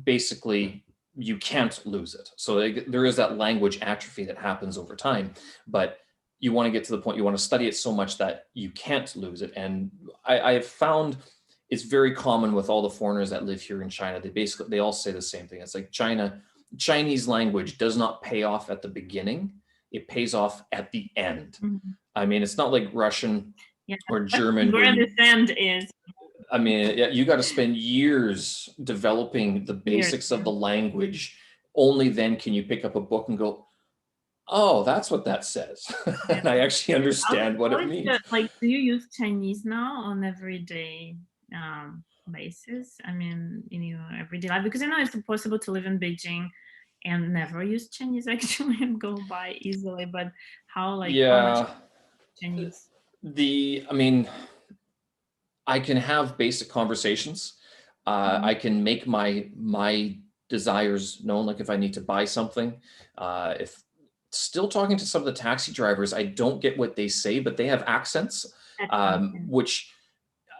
basically you can't lose it. So there is that language atrophy that happens over time, but you want to get to the point, you want to study it so much that you can't lose it. And I have found it's very common with all the foreigners that live here in China. They all say the same thing. It's like Chinese language does not pay off at the beginning. It pays off at the end. Mhm. I mean, it's not like Russian Yeah, or but German where where you the sand is I mean, yeah, you got to spend years developing the here. basics of the language. Only then can you pick up a book and go, "Oh, that's what that says," Yeah. and I actually How understand what how it is the means. like, do you use Chinese now on everyday, basis? I mean, in your everyday life? Because I know it's impossible to live in Beijing and never use Chinese actually and go by easily, but how much Yeah, Chinese? I mean, I can have basic conversations. Mhm. I can make my desires known. Like if I need to buy something, if still talking to some of the taxi drivers, I don't get what they say, but they have accents, Accent, yeah. which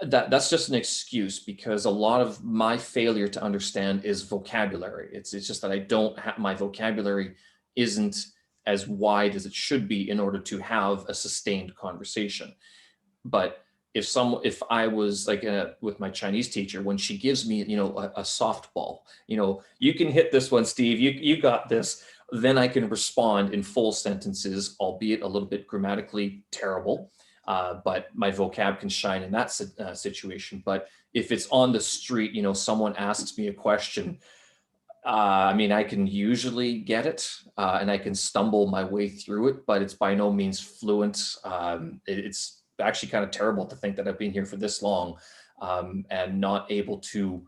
that's just an excuse because a lot of my failure to understand is vocabulary. It's just that I don't have my vocabulary isn't as wide as it should be in order to have a sustained conversation. But if I was like with my Chinese teacher, when she gives me, a softball, you can hit this one, Steve, you got this, then I can respond in full sentences, albeit a little bit grammatically terrible. But my vocab can shine in that situation. But if it's on the street, someone asks me a question, I mean, I can usually get it, and I can stumble my way through it, but it's by no means fluent. It's actually kind of terrible to think that I've been here for this long, and not able to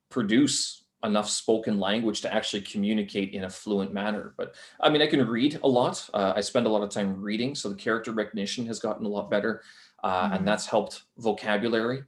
produce enough spoken language to actually communicate in a fluent manner. But I mean, I can read a lot. I spend a lot of time reading, so the character recognition has gotten a lot better, and Mhm. that's helped vocabulary.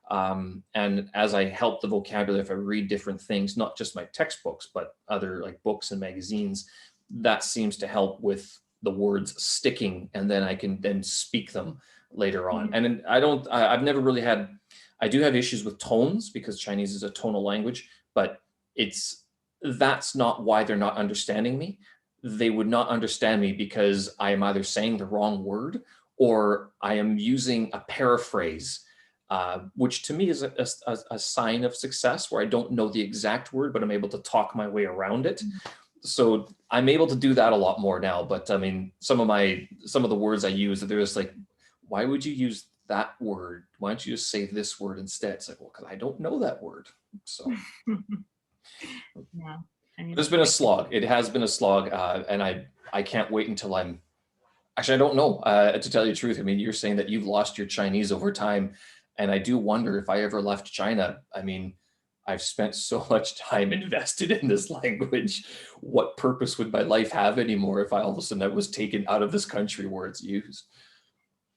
And as I help the vocabulary, if I read different things, not just my textbooks, but other like books and magazines, that seems to help with the words sticking, and then I can then speak them later on. Yeah. And then I've never really had, I do have issues with tones because Chinese is a tonal language, but it's that's not why they're not understanding me. They would not understand me because I am either saying the wrong word or I am using a paraphrase, which to me is a sign of success where I don't know the exact word, but I'm able to talk my way around it. Mhm. So I'm able to do that a lot more now. But I mean, some of the words I use, they're just like, why would you use that word? Why don't you just say this word instead? It's like, well, because I don't know that word. So Yeah, Chinese it's is been a tricky. slog. It has been a slog, and I can't wait until I'm actually I don't know, to tell you the truth. I mean, you're saying that you've lost your Chinese over time, and I do wonder if I ever left China. I mean, I've spent so much time invested in this language. What purpose would my life have anymore if I all of a sudden I was taken out of this country where it's used?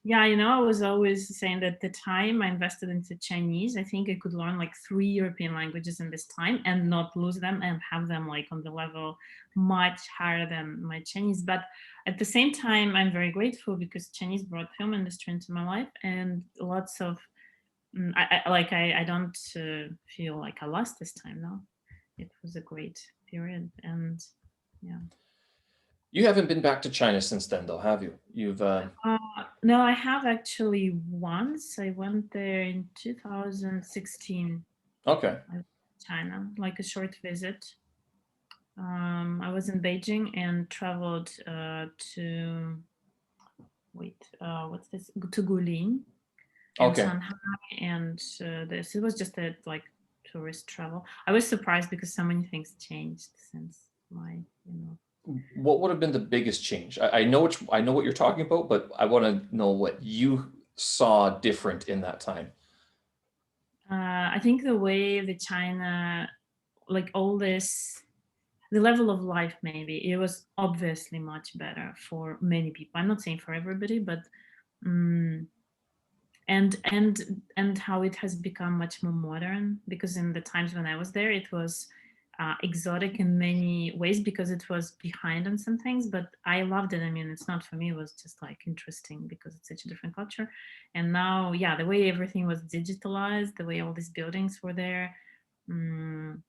Yeah, I was always saying that the time I invested into Chinese, I think I could learn like 3 European languages in this time and not lose them and have them like on the level much higher than my Chinese. But at the same time, I'm very grateful because Chinese brought film industry into my life and lots of I don't feel like I lost this time now. It was a great period and yeah. You haven't been back to China since then, though, have you? You've Uh, no, I have actually once. I went there in 2016. okay, I went to China, like a short visit. I was in Beijing and traveled to what's this? To Guilin and okay. Shanghai, and this. It was just a like tourist travel. I was surprised because so many things changed since my. What would have been the biggest change? I know what you're talking about, but I want to know what you saw different in that time. I think the way the China, like all this, the level of life, maybe it was obviously much better for many people. I'm not saying for everybody, but mm, and how it has become much more modern. Because in the times when I was there, it was exotic in many ways because it was behind on some things, but I loved it. I mean, it's not for me, it was just like interesting because it's such a different culture. And now, yeah, the way everything was digitalized, the way all these buildings were there, mm,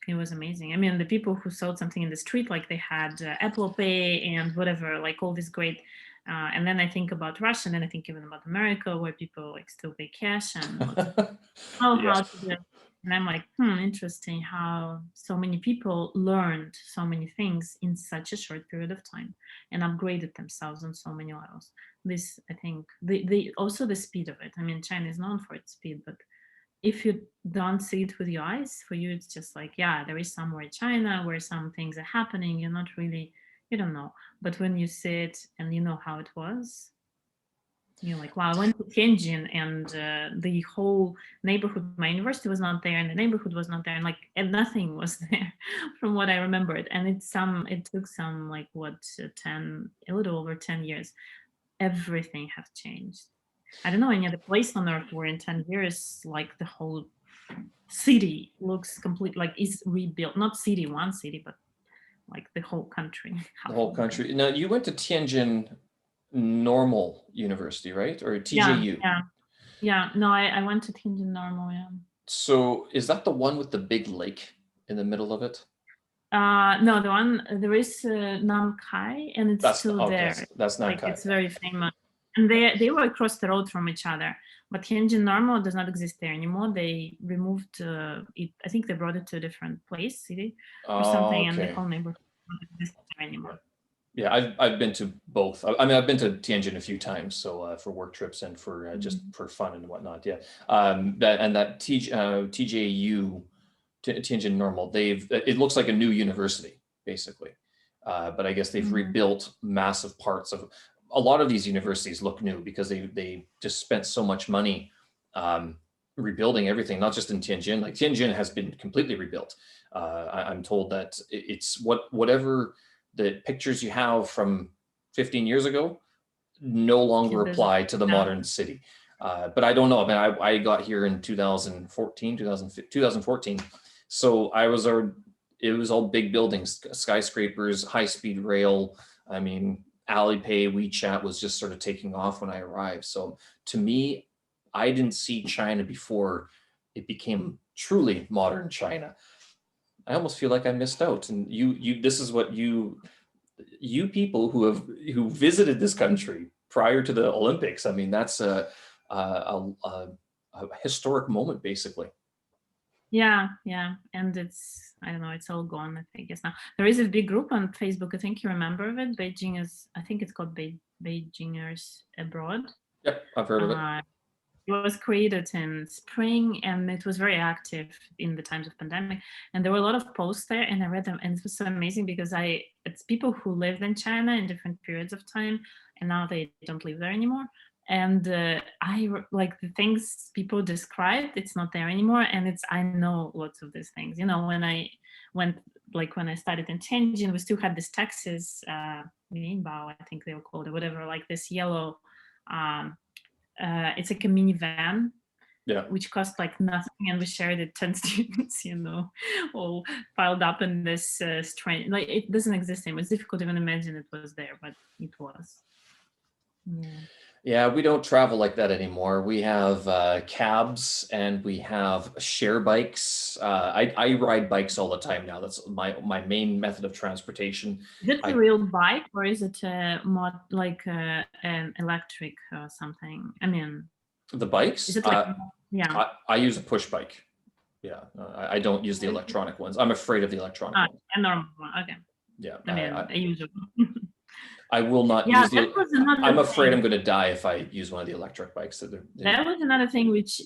it was amazing. I mean, the people who sold something in the street, like they had Apple Pay and whatever, like all this great. And then I think about Russia, and then I think even about America, where people like still pay cash and lots of know Yes. how to do it. And I'm like, interesting how so many people learned so many things in such a short period of time and upgraded themselves on so many levels. This, I think, the also the speed of it. I mean, China is known for its speed, but if you don't see it with your eyes, for you, it's just like, yeah, there is somewhere China where some things are happening. You're not really, you don't know. But when you see it and you know how it was, you're like, wow, I went to Tianjin and the whole neighborhood, my university was not there and the neighborhood was not there and nothing was there from what I remembered. And it took some like what, 10, a little over 10 years. Everything has changed. I don't know any other place on earth where in 10 years, like the whole city looks complete, like is rebuilt, not city, one city, but like the whole country, The half whole of the country. country. Now, you went to Tianjin Normal University, right? Or Yeah, TJU? yeah, yeah. No, I went to Tianjin Normal, yeah. So is that the one with the big lake in the middle of it? No, the one there is Nam Kai, and it's That's still okay. there. That's Like Nankai. it's very famous, and they were across the road from each other. But Tianjin Normal does not exist there anymore. They removed it. I think they brought it to a different place, city, or something, and the Okay. whole neighborhood doesn't exist there Yeah. anymore. Yeah, I've been to both. I mean, I've been to Tianjin a few times, so for work trips and for just Mhm. for fun and whatnot. Yeah, that TJU Tianjin Normal, it looks like a new university basically, but I guess they've Mhm. rebuilt massive parts of a lot of these universities look new because they just spent so much money um, rebuilding everything, not just in Tianjin. Like Tianjin has been completely rebuilt. I'm told that it's whatever the pictures you have from 15 years ago no longer It doesn't. apply to the Yeah. modern city. But I don't know. I mean, I got here in 2014, 2014. So it was all big buildings, skyscrapers, high speed rail. I mean, Alipay, WeChat was just sort of taking off when I arrived. So to me, I didn't see China before it became truly modern China. I almost feel like I missed out. And this is what you people who visited this country prior to the Olympics. I mean, that's a historic moment, basically. Yeah, yeah. And it's, I don't know, it's all gone, I guess now. There is a big group on Facebook, I think you remember of it. Beijing is, I think it's called Beijingers Abroad. Yep, I've heard of it. Uh, it was created in spring and it was very active in the times of pandemic. And there were a lot of posts there and I read them and it was so amazing because it's people who lived in China in different periods of time and now they don't live there anymore. And like the things people described, it's not there anymore. And I know lots of these things. You know, when I went, like when I started in Tianjin, we still had these taxis, Minbao, I think they were called or whatever, like this yellow, um, it's like a minivan Yeah. which cost like nothing and we shared it 10 students, you know, all piled up in this strange, like it doesn't exist anymore. It's difficult to even imagine it was there, but it was. Yeah. Yeah, we don't travel like that anymore. We have cabs and we have share bikes. I ride bikes all the time now. That's my main method of transportation. Is it a I real bike or is it a mod, like an electric or something? I mean, the is bikes. it like, yeah. I use a push bike. Yeah, I don't use the electronic ones. I'm afraid of the electronic Ah, ones. a normal one. Okay. Yeah, I mean, a usual. I will not Yeah, use that was I'm another afraid I'm thing. going to die if I use one of the electric bikes. That was another thing which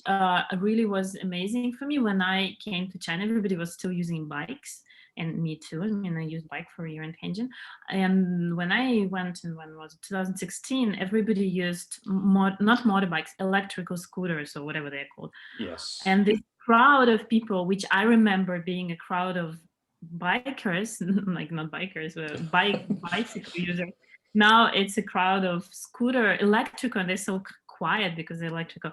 really was amazing for me when I came to China. Everybody was still using bikes, and me too. I mean, I used bike for a year in Tianjin. And when I went, and when was it, 2016, everybody used not motorbikes, electrical scooters or whatever they're called. Yes. And this crowd of people, which I remember being a crowd of bikers, like not bikers, but bicycle users. Now it's a crowd of scooter electrical, and they're so quiet because they're electrical.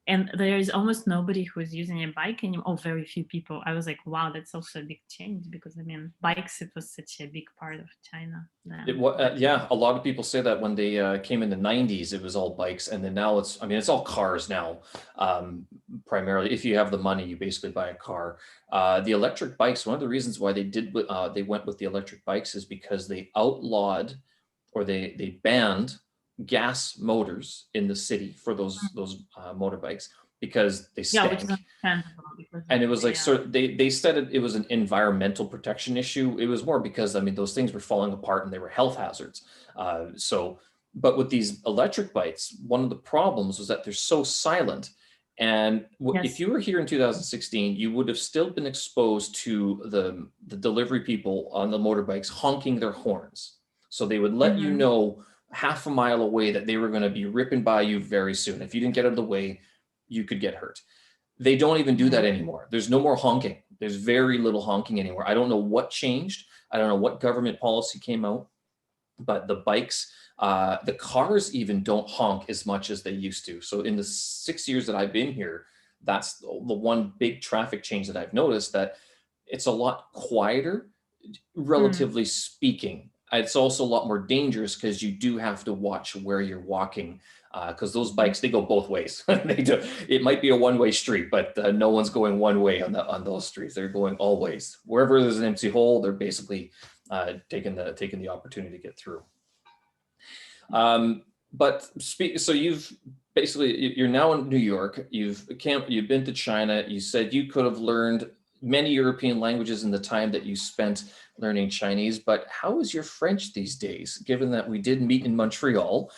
and there is almost nobody who is using a bike anymore, or very few people. I was like, wow, that's also a big change, because I mean, bikes, it was such a big part of China then. But Yeah, a lot of people say that when they came in the 90s, it was all bikes, and then now it's, I mean, it's all cars now. Primarily, if you have the money, you basically buy a car. The electric bikes, one of the reasons why they went with the electric bikes is because they outlawed, or they banned gas motors in the city for those motorbikes because they yeah, which is stank. understandable because of And it was like, yeah. sort of, they said it was an environmental protection issue. It was more because, I mean, those things were falling apart and they were health hazards. But with these electric bikes, one of the problems was that they're so silent. And if Yes. you were here in 2016, you would have still been exposed to the delivery people on the motorbikes honking their horns. So they would let you Mm-hmm. know half a mile away that they were going to be ripping by you very soon. If you didn't get out of the way, you could get hurt. They don't even do Yeah. that anymore. There's no more honking. There's very little honking anymore. I don't know what changed. I don't know what government policy came out, but the bikes, the cars even don't honk as much as they used to. So in the 6 years that I've been here, that's the one big traffic change that I've noticed, that it's a lot quieter, Mm. relatively speaking. It's also a lot more dangerous because you do have to watch where you're walking, because those Mhm. bikes, they go both ways. They do. It might be a one-way street, but no one's going one way on those streets. They're going all ways. Wherever there's an empty hole, they're basically taking the opportunity to get through. So you've basically, you're now in New York. You've been to China. You said you could have learned many European languages in the time that you spent learning Chinese. But how is your French these days? Given that we did meet in Montreal,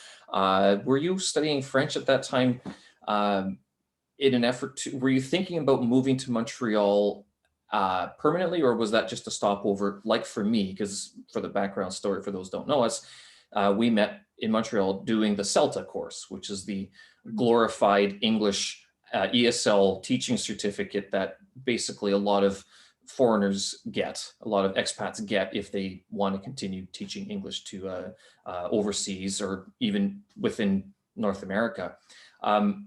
were you studying French at that time? In an effort to, were you thinking about moving to Montreal permanently, or was that just a stopover? Like for me, because for the background story, for those who don't know us, we met in Montreal doing the CELTA course, which is the glorified English ESL teaching certificate that basically a lot of foreigners get, a lot of expats get if they want to continue teaching English to overseas or even within North America.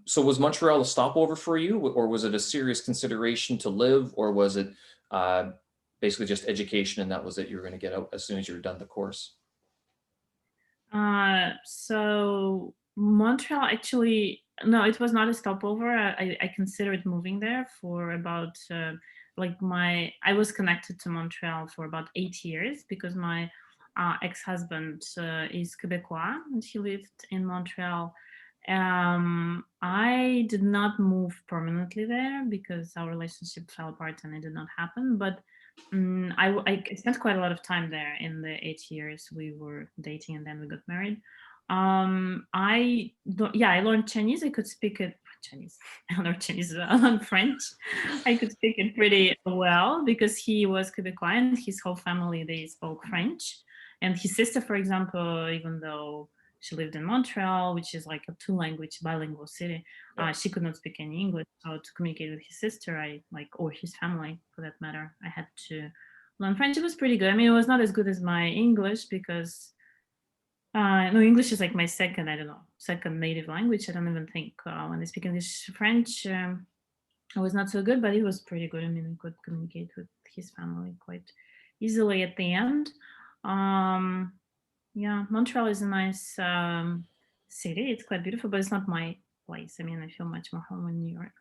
So was Montreal a stopover for you, or was it a serious consideration to live, or was it uh, basically just education and that was it? You were going to get out as soon as you were done the course. So Montreal actually, no, it was not a stopover. I considered moving there for about I was connected to Montreal for about 8 years because my ex-husband is Quebecois and he lived in Montreal. I did not move permanently there because our relationship fell apart and it did not happen. But I spent quite a lot of time there in the 8 years we were dating and then we got married. I learned Chinese. I could speak it Chinese. I learned Chinese. I learned French. I could speak it pretty well because he was Quebecois and his whole family they spoke French. And his sister, for example, even though she lived in Montreal, which is like a two-language bilingual city, Yeah. she could not speak any English. So to communicate with his sister, or his family for that matter, I had to learn French. It was pretty good. I mean, it was not as good as my English because no, English is like my second, I don't know, second native language. I don't even think when I speak English, French, I was not so good, but it was pretty good. I mean, I could communicate with his family quite easily at the end. Um, yeah, Montreal is a nice city. It's quite beautiful, but it's not my place. I mean, I feel much more home in New York,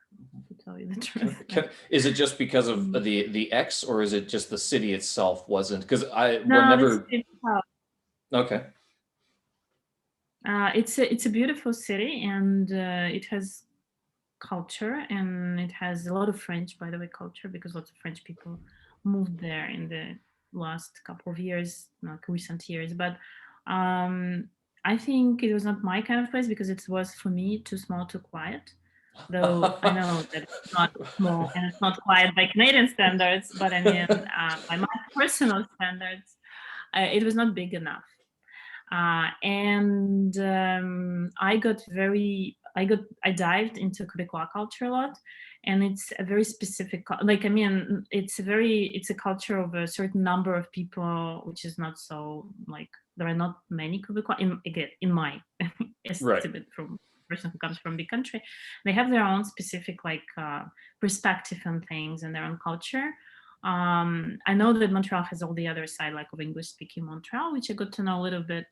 to tell you the truth. Is it just because of Mm. the X, or is it just the city itself wasn't? Because I No, it's whenever. Okay. it's a beautiful city, and it has culture, and it has a lot of French, by the way, culture because lots of French people moved there in the last couple of years, not recent years. But um, I think it was not my kind of place because it was for me too small, too quiet. Though I know that it's not small and it's not quiet by Canadian standards, but I mean, by my personal standards, it was not big enough. And I dived into Quebecois culture a lot, and it's a very specific, like, I mean, it's a culture of a certain number of people, which is not so, like, there are not many Quebecois, again, in my Right. estimate from person who comes from a big country, they have their own specific like perspective on things and their own culture. I know that Montreal has all the other side, like of English speaking Montreal, which I got to know a little bit,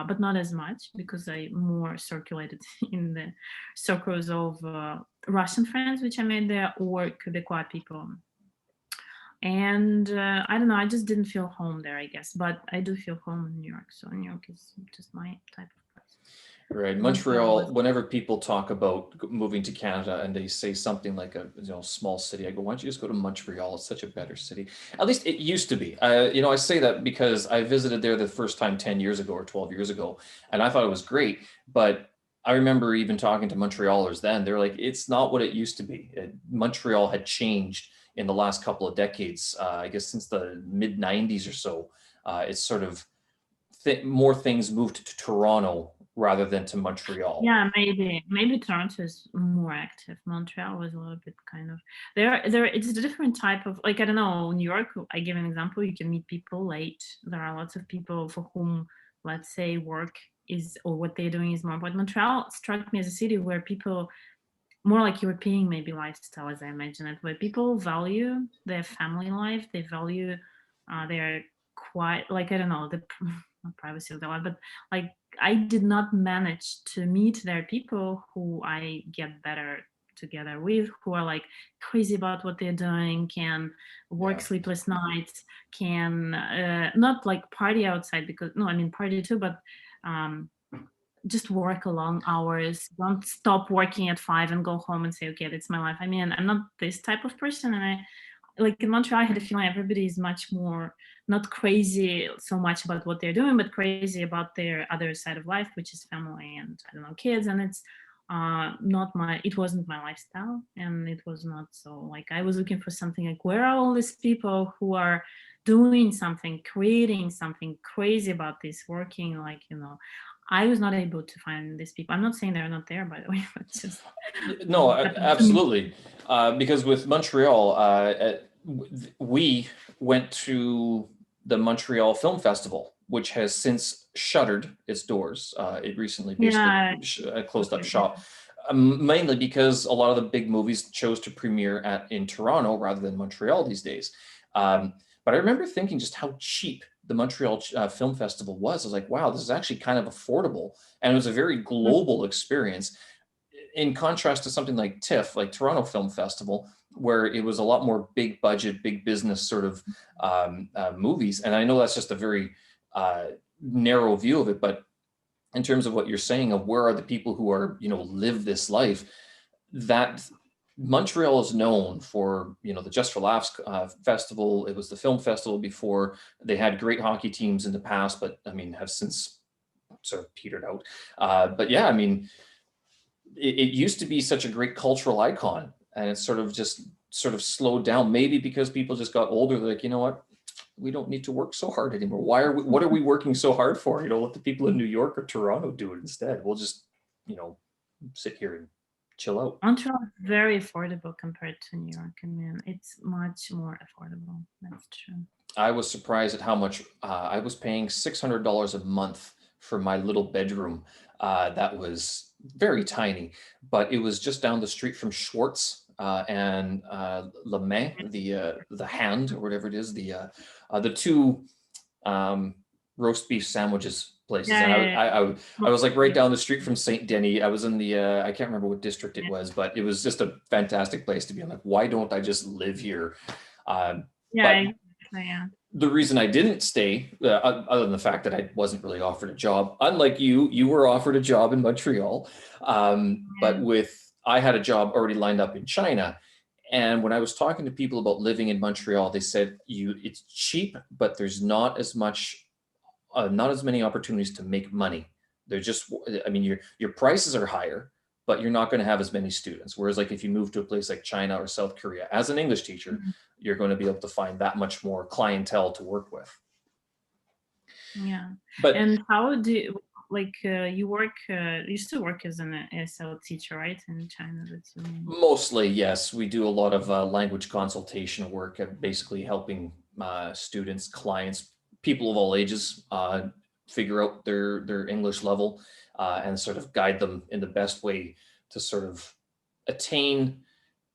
but not as much because I more circulated in the circles of Russian friends, which I made there, or Quebecois people. And I don't know, I just didn't feel home there, I guess. But I do feel home in New York. So New York is just my type of place. Right. Montreal Montreal, was, whenever people talk about moving to Canada and they say something like a small city, I go, why don't you just go to Montreal? It's such a better city. At least it used to be. I say that because I visited there the first time 10 years ago or 12 years ago, and I thought it was great. But I remember even talking to Montrealers then, they're like, it's not what it used to be. Montreal had changed in the last couple of decades, I guess since the mid 90s or so. It's sort of more things moved to Toronto rather than to Montreal. yeah, maybe Toronto is more active. Montreal was a little bit kind of there. It's a different type of, like, I don't know. New York, I give an example. You can meet people late. There are lots of people for whom, let's say, work is or what they're doing is more. But Montreal struck me as a city where people more like European maybe lifestyle, as I imagine it, where people value their family life, they value their quiet, like, I don't know, the not privacy of their life, but like I did not manage to meet their people who I get better together with, who are like crazy about what they're doing, can work Yeah. sleepless nights, can not like party outside, because no, I mean party too, but um just work a long hours, don't stop working at 5 and go home and say, okay, that's my life. I mean, I'm not this type of person. And I, like in Montreal, I had a feeling everybody is much more not crazy so much about what they're doing, but crazy about their other side of life, which is family and I don't know, kids. And it's not my, it wasn't my lifestyle. And it was not so, like, I was looking for something like, where are all these people who are doing something, creating something crazy about this, working, like, you know, I was not able to find these people. I'm not saying they're not there, by the way, but just No, happened to me. absolutely. Because with Montreal, we went to the Montreal Film Festival, which has since shuttered its doors. It recently basically Yeah, closed up okay. shop, mainly because a lot of the big movies chose to premiere in Toronto rather than Montreal these days. But I remember thinking just how cheap the Montreal Film Festival was. I was like, wow, this is actually kind of affordable. And it was a very global experience in contrast to something like TIFF, like Toronto Film Festival, where it was a lot more big budget, big business sort of movies. And I know that's just a very narrow view of it, but in terms of what you're saying of where are the people who are, live this life, that Montreal is known for, the Just for Laughs festival. It was the film festival before. They had great hockey teams in the past, but I mean, have since sort of petered out. But yeah, I mean, it used to be such a great cultural icon, and it's sort of slowed down, maybe because people just got older. They're like, you know what, we don't need to work so hard anymore. What are we working so hard for? Let the people in New York or Toronto do it instead. We'll just, sit here and chill out. Montreal is very affordable compared to New York. I mean, it's much more affordable. That's true. I was surprised at how much I was paying $600 a month for my little bedroom. That was very tiny, but it was just down the street from Schwartz and Le Main, the Hand or whatever it is, the two roast beef sandwiches places. Yeah, And yeah, I was like right yeah. down the street from Saint Denis. I was in the I can't remember what district it was, but it was just a fantastic place to be. I'm like, why don't I just live here? Yeah, But yeah. the reason I didn't stay, other than the fact that I wasn't really offered a job, unlike you were offered a job in Montreal. But I had a job already lined up in China. And when I was talking to people about living in Montreal, they said it's cheap, but there's not as many opportunities to make money. They're just, I mean, your prices are higher, but you're not going to have as many students. Whereas like if you move to a place like China or South Korea as an English teacher, Mhm. you're going to be able to find that much more clientele to work with. Yeah. But And how do you, like, you work, you still work as an ASL teacher, right? In China, that's your main. mostly, yes, we do a lot of language consultation work, basically helping students, clients, people of all ages figure out their English level, and sort of guide them in the best way to sort of attain,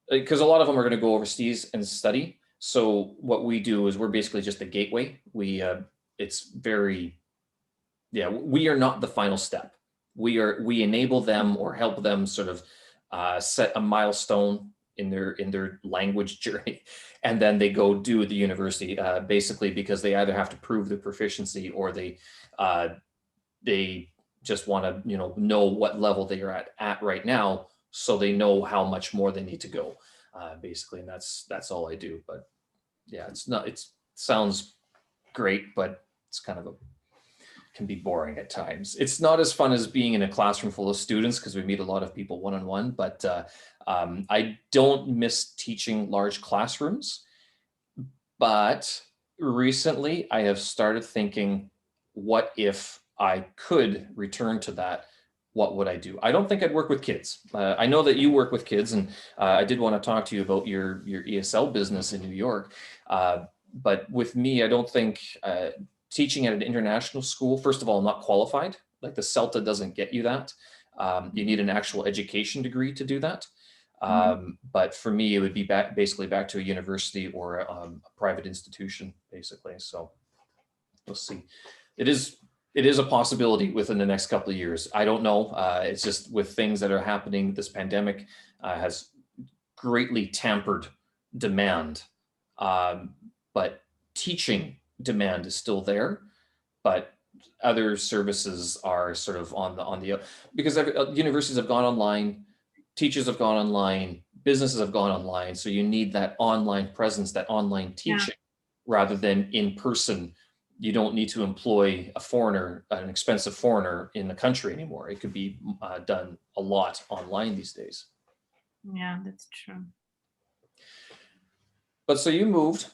because a lot of them are going to go overseas and study. So what we do is we're basically just a gateway. It's very, yeah, we are not the final step. We enable them or help them sort of set a milestone in their language journey, and then they go do the university, basically because they either have to prove their proficiency, or uh, they just want to know what level they are at right now, so they know how much more they need to go, basically. And that's all I do. But yeah, it sounds great, but it's kind of can be boring at times. It's not as fun as being in a classroom full of students, because we meet a lot of people one-on-one, but I don't miss teaching large classrooms. But recently I have started thinking, what if I could return to that? What would I do? I don't think I'd work with kids. I know that you work with kids, and I did want to talk to you about your ESL business in New York. But with me, I don't think teaching at an international school, first of all, I'm not qualified. Like the CELTA doesn't get you that. You need an actual education degree to do that. But for me, it would be basically back to a university or a private institution, basically. So we'll see. It is a possibility within the next couple of years. I don't know. It's just with things that are happening. This pandemic has greatly tampered demand, but teaching demand is still there. But other services are sort of on the because universities have gone online, teachers have gone online, businesses have gone online. So you need that online presence, that online Yeah. teaching, rather than in person. You don't need to employ a foreigner, an expensive foreigner in the country anymore. It could be done a lot online these days. Yeah, that's true. But so you moved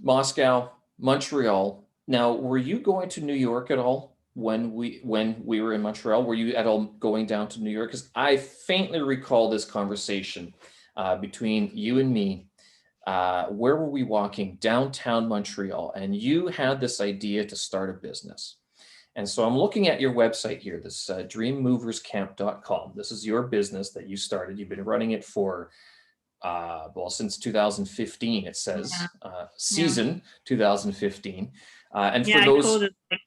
Moscow, Montreal. Now, were you going to New York at all when we were in Montreal? Were you at all going down to New York? Because I faintly recall this conversation between you and me. Where were we walking? Downtown Montreal, and you had this idea to start a business. And so I'm looking at your website here, this dreammoverscamp.com. This is your business that you started. You've been running it for well, since 2015, it Yeah. says, Yeah. season 2015. And for Yeah, I called those, it like,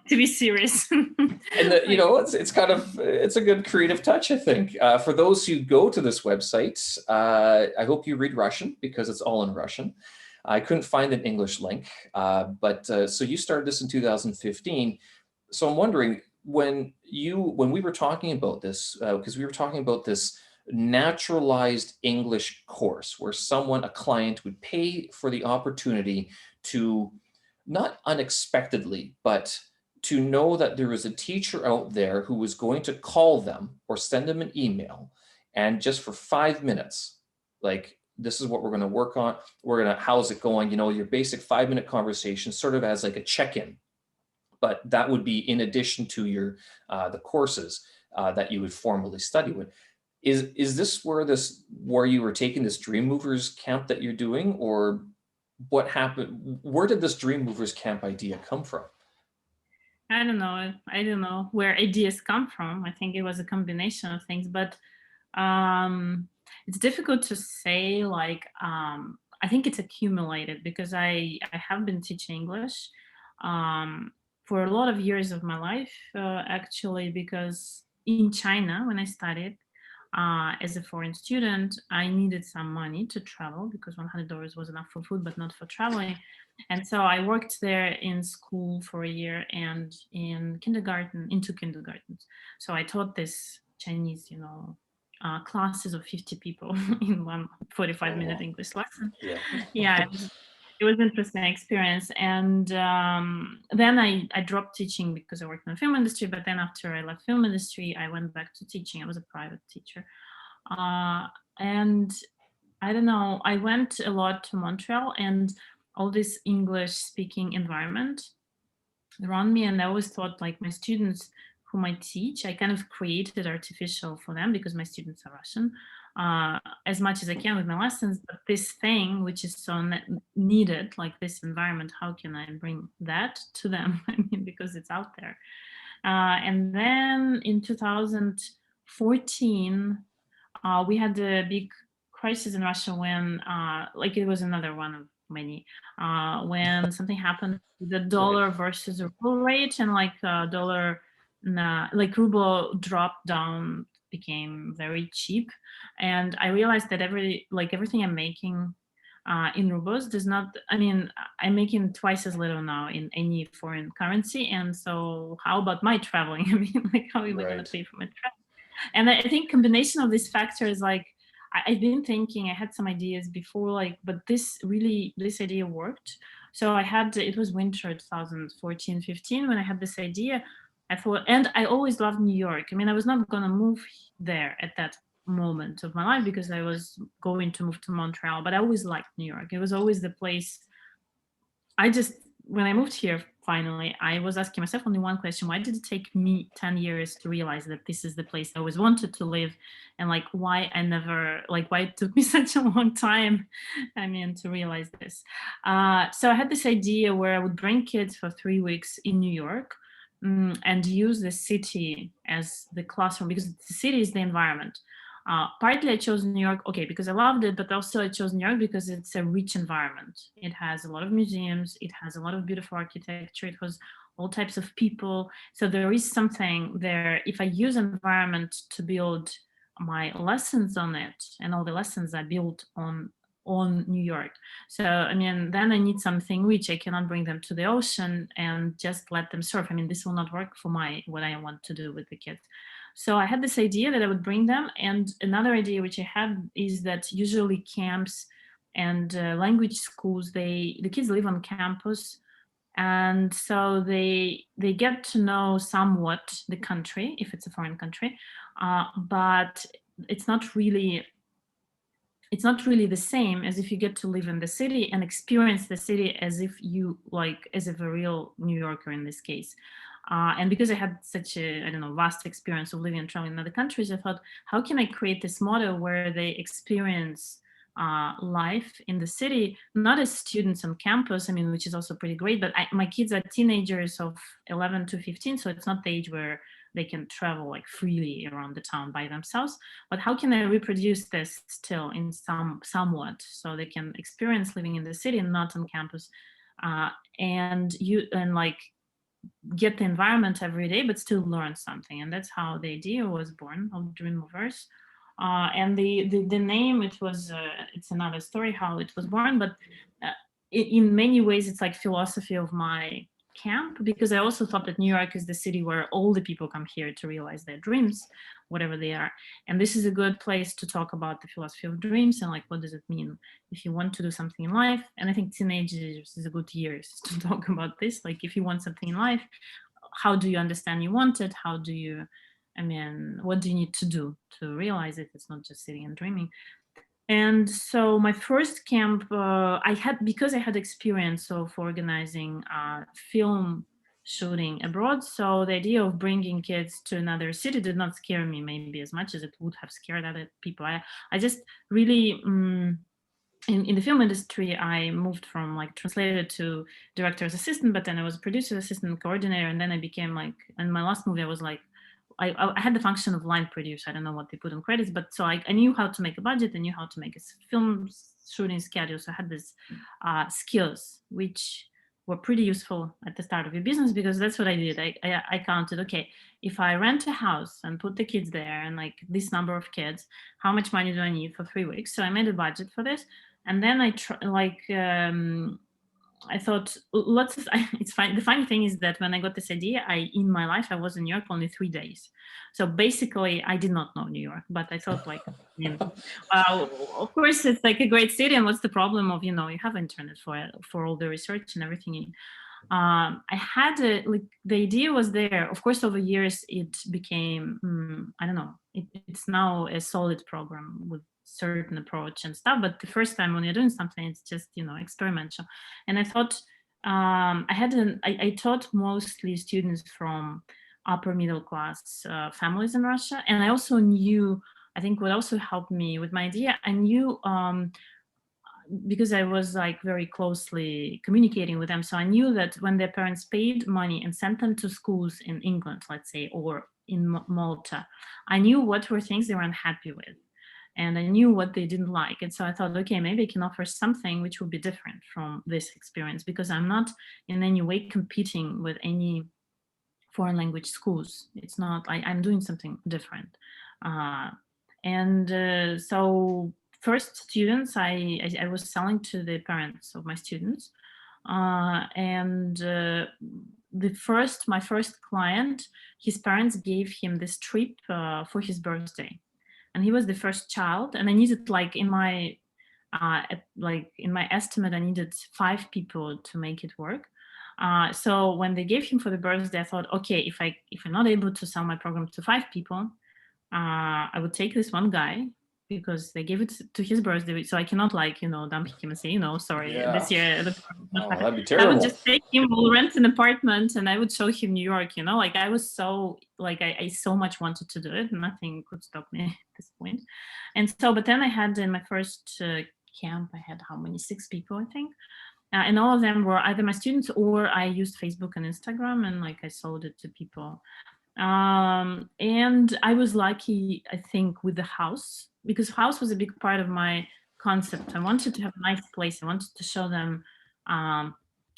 to be serious. and Like, it's kind of, it's a good creative touch, I think. For those who go to this website, I hope you read Russian, because it's all in Russian. I couldn't find an English link, but so you started this in 2015. So I'm wondering, when we were talking about this, because we were talking about this naturalized English course where a client would pay for the opportunity to, not unexpectedly, but to know that there was a teacher out there who was going to call them or send them an email, and just for 5 minutes, like, this is what we're going to work on. How's it going? Your basic 5-minute conversation, sort of as like a check-in, but that would be in addition to your the courses that you would formally study with. Is this where you were taking this Dream Movers camp that you're doing, or what happened? Where did this Dream Movers camp idea come from? I don't know. I don't know where ideas come from. I think it was a combination of things, but um, it's difficult to say. Like, I think it's accumulated because I have been teaching English for a lot of years of my life, actually. Because in China, when I studied as a foreign student, I needed some money to travel because $100 was enough for food, but not for traveling. And so I worked there in school for a year and in kindergarten, in two kindergartens. So I taught this Chinese, classes of 50 people in one 45-minute Oh, English lesson. yeah. Yeah, it was an interesting experience. And then I dropped teaching because I worked in the film industry. But then after I left film industry, I went back to teaching. I was a private teacher. And I don't know, I went a lot to Montreal and all this English speaking environment around me. And I always thought like my students whom I teach, I kind of created artificial for them because my students are Russian, as much as I can with my lessons. But this thing, which is so needed, like this environment, how can I bring that to them? I mean, because it's out there. And then in 2014, we had a big crisis in Russia when, like, it was another one of many, when something happened with the Right. dollar versus ruble rate, and like dollar, like ruble dropped down, became very cheap, and I realized that everything I'm making in rubles does not. I mean, I'm making twice as little now in any foreign currency, and so how about my traveling? I mean, like, how am I going to Right. pay for my travel? And I think combination of these factors, like I've been thinking, I had some ideas before, like, but this idea worked. So I had, it was winter 2014, 15 when I had this idea. I thought, and I always loved New York. I mean, I was not going to move there at that moment of my life because I was going to move to Montreal, but I always liked New York. It was always the place. I just, when I moved here, finally, I was asking myself only one question: why did it take me 10 years to realize that this is the place I always wanted to live? And like, why I never, like, why it took me such a long time, I mean, to realize this. So I had this idea where I would bring kids for 3 weeks in New York, and use the city as the classroom because the city is the environment. Partly I chose New York, okay, because I loved it, but also I chose New York because it's a rich environment. It has a lot of museums, it has a lot of beautiful architecture, it has all types of people. So there is something there. If I use environment to build my lessons on it, and all the lessons I built on New York. So I mean, then I need something which I cannot bring them to the ocean and just let them surf. I mean, this will not work for my what I want to do with the kids. So I had this idea that I would bring them. And another idea which I had is that usually camps and language schools, the kids live on campus, and so they get to know somewhat the country if it's a foreign country, but it's not really it's not really the same as if you get to live in the city and experience the city as if you like as if a real New Yorker in this case. And because I had such a, I don't know, vast experience of living and traveling in other countries, I thought, how can I create this model where they experience life in the city, not as students on campus, I mean, which is also pretty great, but my kids are teenagers of 11 to 15, so it's not the age where they can travel like freely around the town by themselves. But how can I reproduce this still in somewhat so they can experience living in the city and not on campus, uh, and like get the environment every day but still learn something? And that's how the idea was born of Dream Movers. And the name, it was it's another story how it was born, but uh, in many ways it's like philosophy of my camp, because I also thought that New York is the city where all the people come here to realize their dreams, whatever they are. And this is a good place to talk about the philosophy of dreams and like what does it mean if you want to do something in life. And I think teenagers is a good years to talk about this. Like, if you want something in life, how do you understand you want it? How do you, I mean, what do you need to do to realize it? It's not just sitting and dreaming. And so my first camp, I had, because I had experience of organizing film shooting abroad. So the idea of bringing kids to another city did not scare me maybe as much as it would have scared other people. I just really, in the film industry, I moved from like translator to director's assistant, but then I was producer's assistant, coordinator, and then I became like, in my last movie, I was like, I had the function of line producer. I don't know what they put on credits, but so I knew how to make a budget. I knew how to make a film shooting schedule. So I had these skills, which were pretty useful at the start of your business, because that's what I did. I counted, okay, if I rent a house and put the kids there and like this number of kids, how much money do I need for 3 weeks? So I made a budget for this. And then I thought, it's fine. The funny thing is that when I got this idea, in my life, I was in New York only 3 days. So basically, I did not know New York, but I thought, like, I mean, of course, it's like a great city. And what's the problem of, you have internet for all the research and everything. I had like the idea was there. Of course, over years, it became, I don't know, it's now a solid program with certain approach and stuff, but the first time when you're doing something, it's just experimental. And I thought, I taught mostly students from upper middle class families in Russia. And I also knew, I think what also helped me with my idea, I knew because I was like very closely communicating with them. So I knew that when their parents paid money and sent them to schools in England, let's say, or in Malta, I knew what were things they were unhappy with. And I knew what they didn't like. And so I thought, okay, maybe I can offer something which will be different from this experience, because I'm not in any way competing with any foreign language schools. It's not, I'm doing something different. Uh, and so first students, I was selling to the parents of my students. And my first client, his parents gave him this trip for his birthday. And he was the first child. And I needed like in my estimate, I needed 5 people to make it work. So when they gave him for the birthday, I thought, okay, if I'm not able to sell my program to 5 people, I would take this one guy because they gave it to his birthday. So I cannot dump him and say, sorry, Yeah. this year. Oh, that'd be I would just terrible. take him, we'll rent an apartment, and I would show him New York. Like I was so I so much wanted to do it. Nothing could stop me at this point. And so, but then I had in my first camp, I had how many? 6 people, I think. And all of them were either my students, or I used Facebook and Instagram, and like I sold it to people. And I was lucky, I think, with the house, because house was a big part of my concept. I wanted to have a nice place. I wanted to show them um,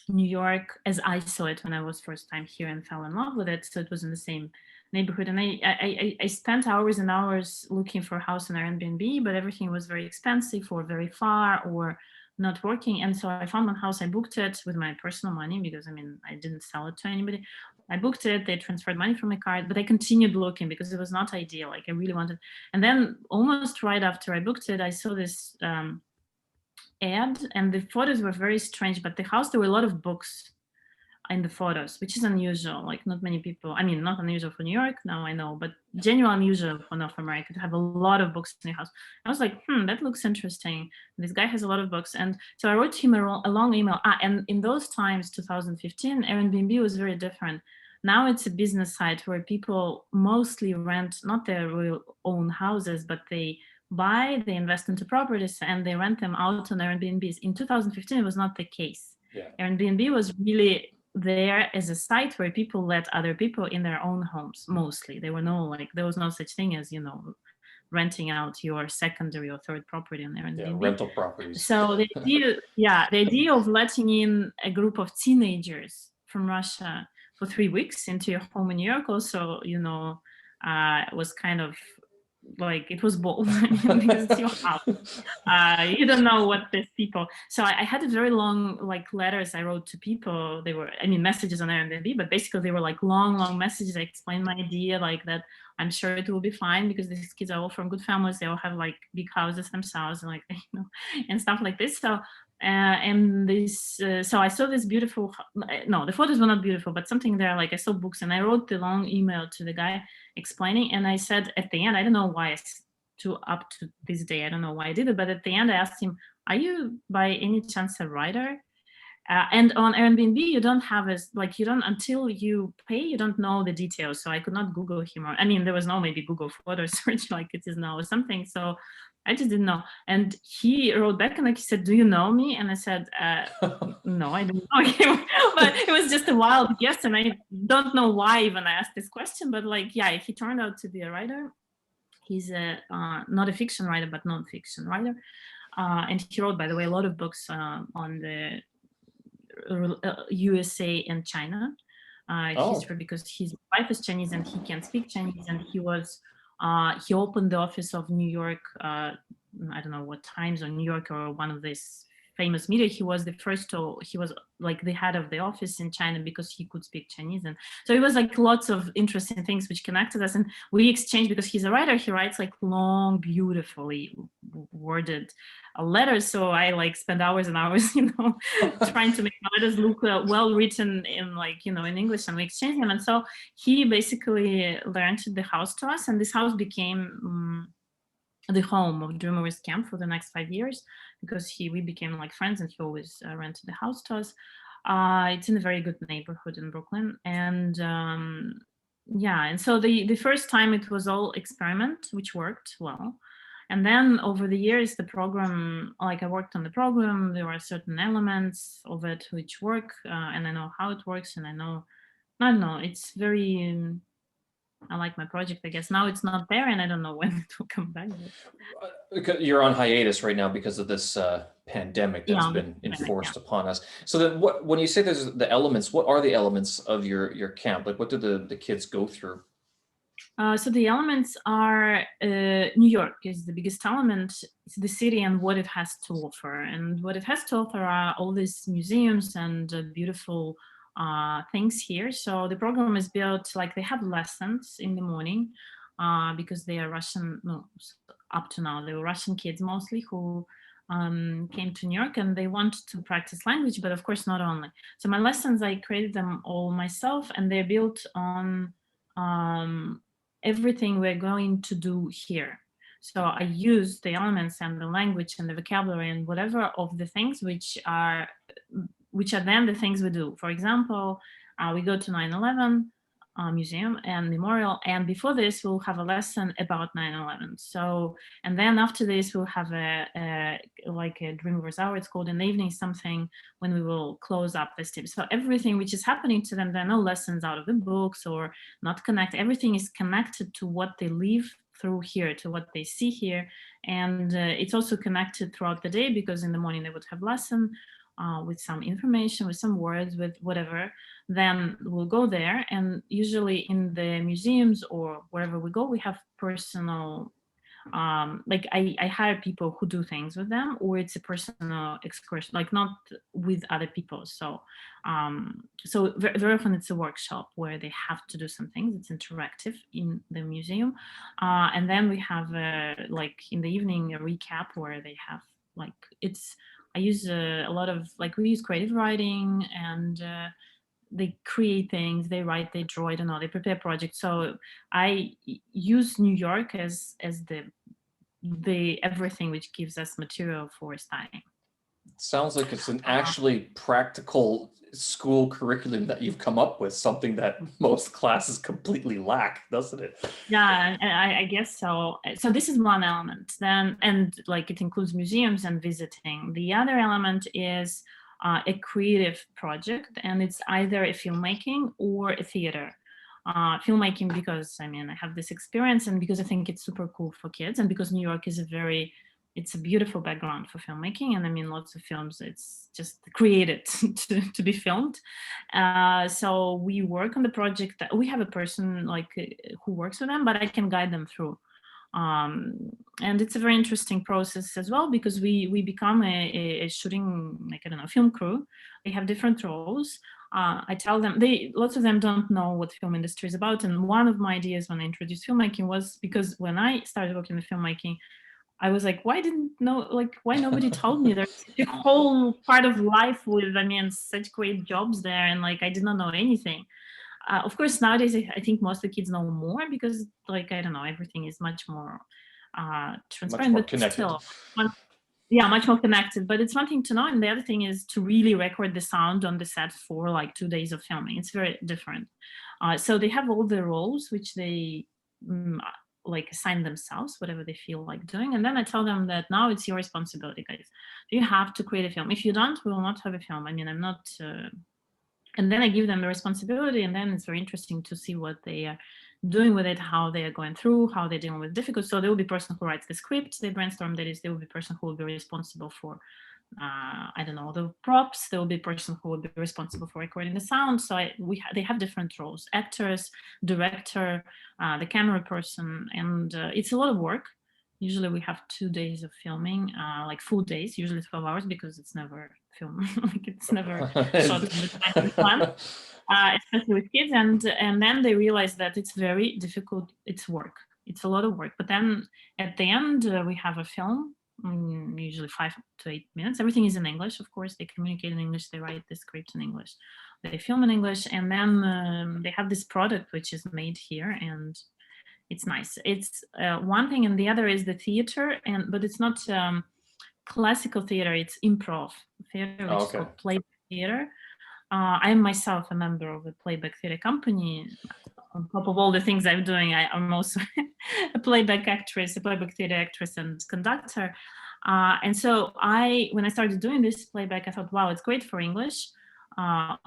New York as I saw it when I was first time here and fell in love with it. So it was in the same neighborhood. And I spent hours and hours looking for a house on Airbnb, but everything was very expensive or very far or not working. And so I found one house. I booked it with my personal money because I didn't sell it to anybody. I booked it. They transferred money from my card, but I continued looking because it was not ideal. Like I really wanted. And then almost right after I booked it, I saw this ad, and the photos were very strange. But the house, there were a lot of books in the photos, which is unusual. Like not many people. Not unusual for New York. Now I know, but genuinely unusual for North America to have a lot of books in your house. I was like, that looks interesting. This guy has a lot of books, and so I wrote him a long email. And in those times, 2015, Airbnb was very different. Now it's a business site where people mostly rent not their real own houses, but they invest into properties, and they rent them out on Airbnbs. In 2015, it was not the case. Yeah. Airbnb was really there as a site where people let other people in their own homes. Mostly, there was no such thing as renting out your secondary or third property on Airbnb. Yeah, rental properties. So the idea of letting in a group of teenagers from Russia for 3 weeks into your home in New York also, was kind of like, it was bold because it's your house. You don't know what these people. So I had a very long letters I wrote to people. They were messages on Airbnb, but basically they were like long messages. I explained my idea like that. I'm sure it will be fine because these kids are all from good families. They all have like big houses themselves, and and stuff like this. So so I saw this beautiful. No, the photos were not beautiful, but something there. Like I saw books, and I wrote the long email to the guy explaining. And I said at the end, I don't know why, up to this day, I don't know why I did it, but at the end I asked him, "Are you by any chance a writer?" And on Airbnb, you don't have you don't, until you pay, you don't know the details. So I could not Google him, or there was no maybe Google photo search like it is now or something. So I just didn't know. And he wrote back and he said, "Do you know me?" And I said, "No, I don't know him." But it was just a wild guess, and I don't know why even I asked this question. But he turned out to be a writer. He's not a fiction writer, but non-fiction writer. And he wrote, by the way, a lot of books on the USA and China history, because his wife is Chinese and he can speak Chinese, and he opened the office of New York. I don't know what Times or New York or one of these famous media. He was like the head of the office in China because he could speak Chinese. And so it was like lots of interesting things which connected us. And we exchanged, because he's a writer, he writes like long, beautifully worded letters. So I spend hours and hours, trying to make letters look well written in in English, and we exchanged them. And so he basically rented the house to us, and this house became the home of Dreamers Camp for the next 5 years, because we became like friends, and he always rented the house to us. It's in a very good neighborhood in Brooklyn, and Yeah, and so the first time it was all experiment, which worked well. And then over the years, the program, like I worked on the program, there are certain elements of it which work, and I know how it works, and I don't know, it's very, I like my project, I guess. Now it's not there, and I don't know when it will come back. But You're on hiatus right now because of this pandemic that's yeah, the been pandemic, yeah. enforced upon us. So then, when you say there's the elements, what are the elements of your camp? Like, what do the kids go through? So the elements are New York is the biggest element. It's the city and what it has to offer. And what it has to offer are all these museums and beautiful things here. So the program is built like they have lessons in the morning because they are Russian, no, up to now, they were Russian kids mostly who came to New York and they want to practice language, but of course not only. So my lessons, I created them all myself and they're built on um, everything we're going to do here. So I use the elements and the language and the vocabulary and whatever of the things which are then the things we do. For example, we go to 9/11 museum and memorial, and before this we'll have a lesson about 9/11. So, and then after this we'll have a like a Dreamers Hour. It's called in the evening something when we will close up the steps. So everything which is happening to them, there are no lessons out of the books or not connected. Everything is connected to what they live through here, to what they see here, and it's also connected throughout the day because in the morning they would have lesson with some information, with some words, with whatever. Then we'll go there, and usually in the museums or wherever we go, we have personal like I hire people who do things with them, or it's a personal excursion, like not with other people. So very often it's a workshop where they have to do some things. It's interactive in the museum, and then we have like in the evening a recap where they have like it's I use a lot of like we use creative writing and they create things, they write, they draw, I don't know, they prepare projects. So use New York as the everything which gives us material for studying. Sounds like it's an actually practical school curriculum that you've come up with, something that most classes completely lack, doesn't it? Yeah, I guess so. So this is one element. Then, and like it includes museums and visiting. The other element is a creative project, and it's either a filmmaking or a theater. Filmmaking because I mean I have this experience, and because I think it's super cool for kids, and because New York is it's a beautiful background for filmmaking, and I mean lots of films. It's just created to be filmed. So we work on the project. We have a person like who works with them, but I can guide them through. Um, and it's a very interesting process as well because we become a shooting like I don't know film crew. They have different roles. I tell them lots of them don't know what film industry is about. And one of my ideas when I introduced filmmaking was because when I started working in filmmaking, I was like, why didn't know, like, why nobody told me there's such a whole part of life with, I mean, such great jobs there. And like, I did not know anything. Of course, nowadays, I think most of the kids know more because like, I don't know, everything is much more Much transparent, more but connected. still, yeah, much more connected. But it's one thing to know. And the other thing is to really record the sound on the set for like 2 days of filming. It's very different. So they have all the roles, which they mm, like assign themselves, whatever they feel like doing. And then I tell them that now it's your responsibility, guys. You have to create a film. If you don't, we will not have a film. I mean, I'm not. And then I give them the responsibility, and then it's very interesting to see what they are doing with it, how they are going through, how they're dealing with difficult. So there will be a person who writes the script, they brainstorm. That is, there will be a person who will be responsible for I don't know, the props. There will be a person who will be responsible for recording the sound. So they have different roles: actors, director, the camera person, and it's a lot of work. Usually we have 2 days of filming, like full days, usually 12 hours because it's never film, like it's never shot in the time we plan, especially with kids. And then they realize that it's very difficult. It's work. It's a lot of work. But then at the end, we have a film, usually 5 to 8 minutes. Everything is in English, of course. They communicate in English. They write the script in English. They film in English, and then they have this product which is made here, and it's nice. It's one thing, and the other is the theater, but it's not classical theater. It's improv theater, which Oh, is okay. called playback theater. I'm myself a member of a playback theater company. on top of all the things I'm doing, I'm also a playback actress, a playback theater actress and conductor. And so when I started doing this playback, I thought, wow, it's great for English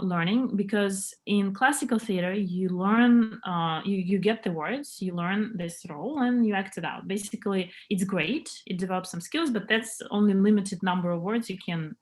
learning, because in classical theater you learn, you get the words, you learn this role, and you act it out. Basically, it's great, it develops some skills, but that's only limited number of words you can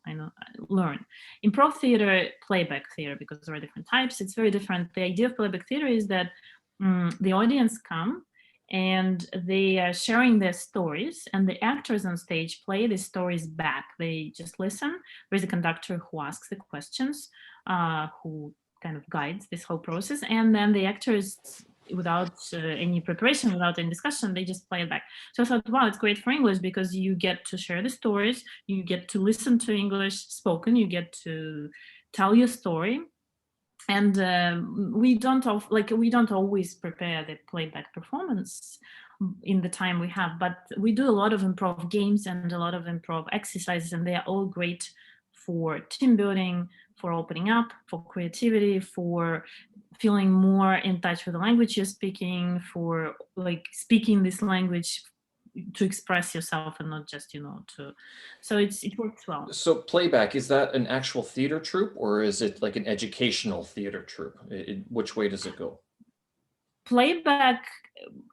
learn. Improv theater, playback theater, because there are different types, it's very different. The idea of playback theater is that the audience come and they are sharing their stories, and the actors on stage play the stories back. They just listen. There's a conductor who asks the questions, who kind of guides this whole process, and then the actors, without any preparation, without any discussion, they just play it back. So I thought, wow, it's great for English, because you get to share the stories, you get to listen to English spoken, you get to tell your story. And we don't always prepare the playback performance in the time we have, but we do a lot of improv games and a lot of improv exercises, and they are all great for team building, for opening up, for creativity, for feeling more in touch with the language you're speaking, for like speaking this language to express yourself and not just so it works well. So playback, is that an actual theater troupe, or is it like an educational theater troupe? Which way does it go? Playback,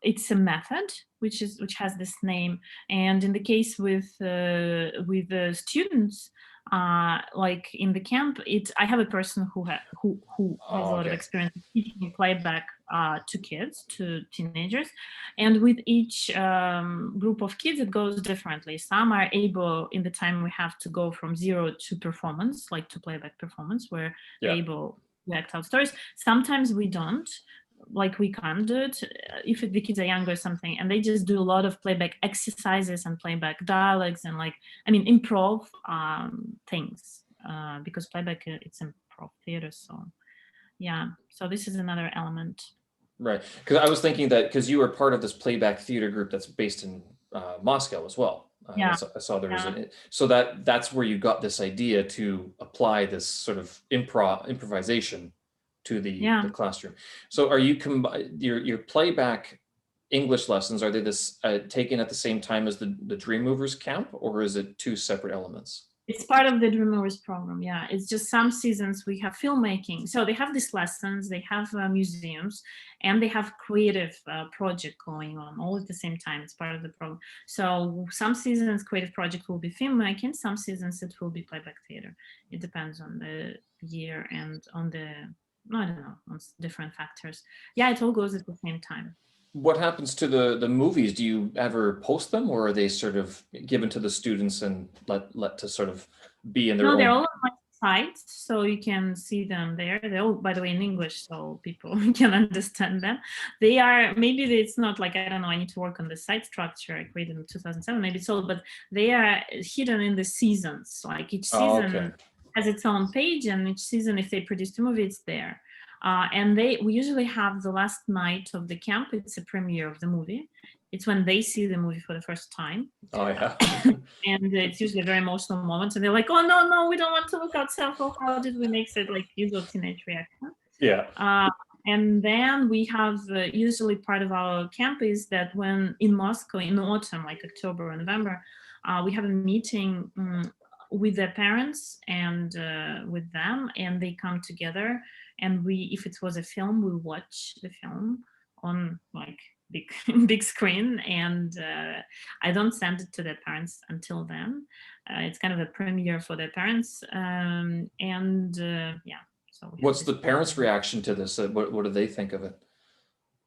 it's a method which has this name, and in the case with the students, like in the camp, I have a person who has a lot of experience teaching playback to kids, to teenagers, and with each group of kids it goes differently. Some are able, in the time we have, to go from zero to performance, like to playback performance, where they're able to act out stories. Sometimes we don't, like we can't do it if the kids are younger or something, and they just do a lot of playback exercises and playback dialogues and improv things, because playback, it's improv theater. So yeah, so this is another element. Right, because I was thinking that because you were part of this playback theater group that's based in Moscow as well. Yeah. I saw there was so that's where you got this idea to apply this sort of improvisation to the classroom. So are you your playback English lessons, are they taken at the same time as the Dream Movers camp, or is it two separate elements? It's part of the Dream Movers program. Yeah, it's just some seasons we have filmmaking. So they have these lessons, they have museums, and they have creative project going on all at the same time. It's part of the program. So some seasons creative project will be filmmaking, some seasons it will be playback theater. It depends on the year and on the, I don't know, on different factors. Yeah, it all goes at the same time. What happens to the movies? Do you ever post them, or are they sort of given to the students and let to sort of be in their own? No, they're all on my site, so you can see them there. They're all, by the way, in English, so people can understand them. They are, maybe it's not like, I don't know, I need to work on the site structure. I created in 2007, maybe it's all, but they are hidden in the seasons. Like each season has its own page, and each season, if they produced a movie, it's there. And we usually have the last night of the camp, it's a premiere of the movie. It's when they see the movie for the first time. Oh yeah. And it's usually a very emotional moment, and they're like, oh no, we don't want to look outside. Oh, how did we make it? Like usual teenage reaction. Yeah. And then we have usually part of our camp is that when in Moscow in autumn, like October or November, we have a meeting with their parents and with them, and they come together, and if it was a film, we watch the film on like big screen, and I don't send it to their parents until then. It's kind of a premiere for their parents, and yeah. So what's the parents' reaction to this? What do they think of it?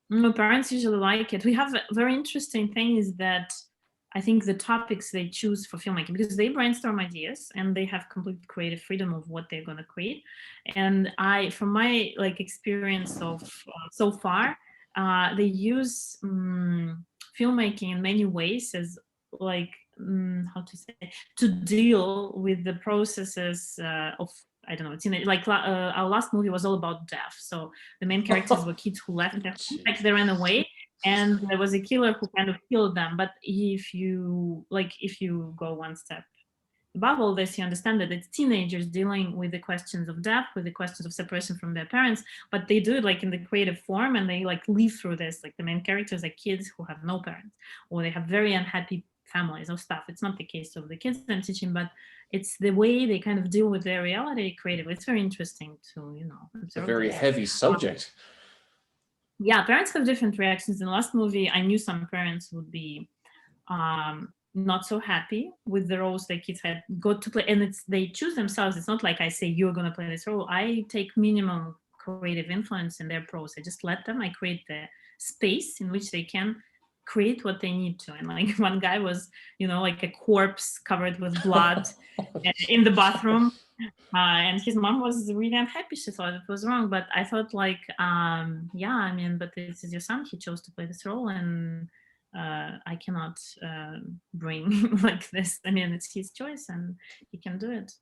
No, parents usually like it. We have a very interesting thing is that I think the topics they choose for filmmaking, because they brainstorm ideas and they have complete creative freedom of what they're going to create. And from my experience of so far, they use filmmaking in many ways as how to say, to deal with the processes of, I don't know, our last movie was all about death. So the main characters were kids who left their home, like they ran away, and there was a killer who kind of killed them. But if you go one step above all this, you understand that it's teenagers dealing with the questions of death, with the questions of separation from their parents, but they do it like in the creative form, and they like live through this. Like the main characters are kids who have no parents, or they have very unhappy families or stuff. It's not the case of the kids I'm teaching, but it's the way they kind of deal with their reality creatively. It's very interesting to, It's a observe very this. heavy subject. Yeah, parents have different reactions. In the last movie, I knew some parents would be not so happy with the roles their kids had got to play, and they choose themselves. It's not like I say you're going to play this role. I take minimum creative influence in their pros. I just let them. I create the space in which they can create what they need to. And like one guy was, like a corpse covered with blood in the bathroom. And his mom was really unhappy. She thought it was wrong, but I thought like, yeah, I mean, but this is your son. He chose to play this role, and I cannot bring like this. I mean, it's his choice, and he can do it.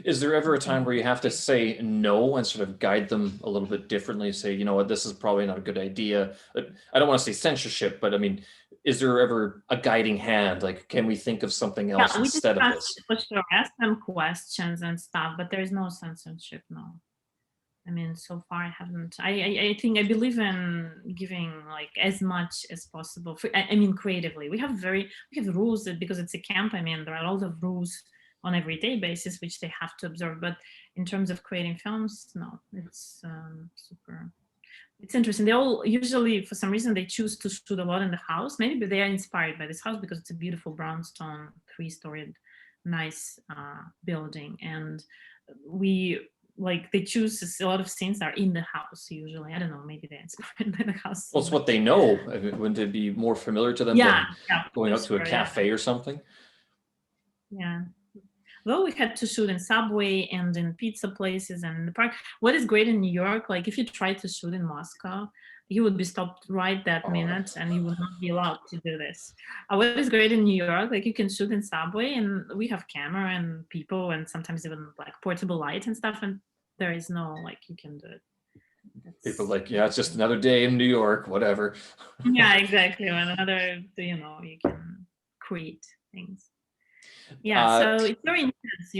Is there ever a time where you have to say no and sort of guide them a little bit differently? Say, you know what, this is probably not a good idea. I don't want to say censorship, but I mean, is there ever a guiding hand? Like, can we think of something else Yeah, we instead of discussed this? for sure, ask them questions and stuff, but there is no censorship. No. I mean, so far I haven't. I think I believe in giving like as much as possible. I mean, creatively, we have rules that because it's a camp. I mean, there are a lot of rules on everyday basis which they have to observe. But in terms of creating films, no, it's super. It's interesting. They all usually, for some reason, they choose to shoot a lot in the house. Maybe they are inspired by this house because it's a beautiful brownstone, three-storied, nice building, and we like they choose a lot of scenes are in the house usually. I don't know, maybe they're inspired by the house Well, scene, it's but what they know. I mean, wouldn't it be more familiar to them yeah, than yeah, going for out to a sure, yeah, cafe or something? yeah. Though we had to shoot in subway and in pizza places and in the park. What is great in New York, like if you try to shoot in Moscow, you would be stopped right that Oh, minute and you would not be allowed to do this. What is great in New York, like you can shoot in subway and we have camera and people and sometimes even like portable lights and stuff, and there is no like you can do it. people That's like, yeah, it's just interesting. another day in New York, whatever. Yeah, exactly. Another, you can create things. Yeah, Uh, so it's very intense,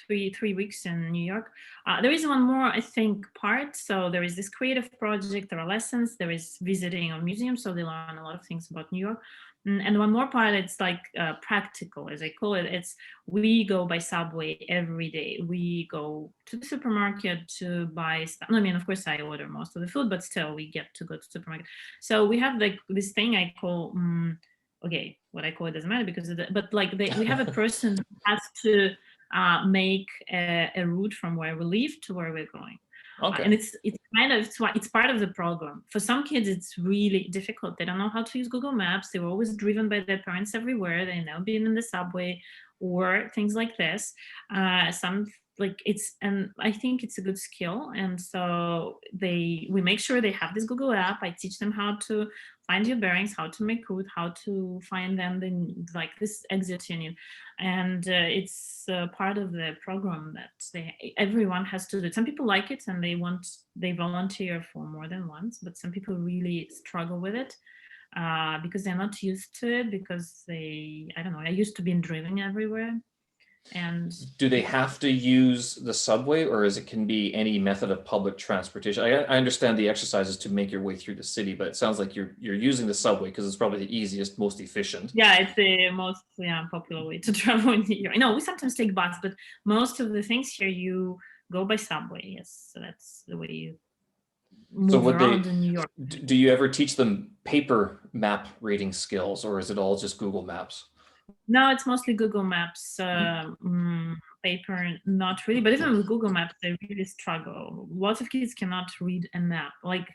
3 weeks in New York. There is one more, I think, part. So there is this creative project, there are lessons, there is visiting of museums, so they learn a lot of things about New York. And one more part, it's like practical, as I call it. It's we go by subway every day. We go to the supermarket to buy stuff. I mean, of course, I order most of the food, but still, we get to go to the supermarket. So we have like this thing I call okay, what I call it doesn't matter because of but like we have a person who has to make a route from where we live to where we're going. And okay. it's kind of it's part of the program. For some kids, it's really difficult. They don't know how to use Google Maps. They were always driven by their parents everywhere. They never been in the subway or things like this. Some like it's and I think it's a good skill. And so we make sure they have this Google app. I teach them how to find your bearings, how to make route, how to find them like this exit you need, and it's part of the program that everyone has to do. Some people like it and they volunteer for more than once, but some people really struggle with it because they're not used to it because I don't know, I used to be driven everywhere and Do they yeah. have to use the subway, or is it can be any method of public transportation? I understand the exercises to make your way through the city, but it sounds like you're using the subway because it's probably the easiest, most efficient. Yeah, it's the most popular way to travel in here. I know we sometimes take bus, but most of the things here you go by subway. Yes, so that's the way you So move would around they, in New York. do you ever teach them paper map reading skills, or is it all just Google Maps? No, it's mostly Google Maps. Paper, not really. But even with Google Maps, they really struggle. Lots of kids cannot read a map. Like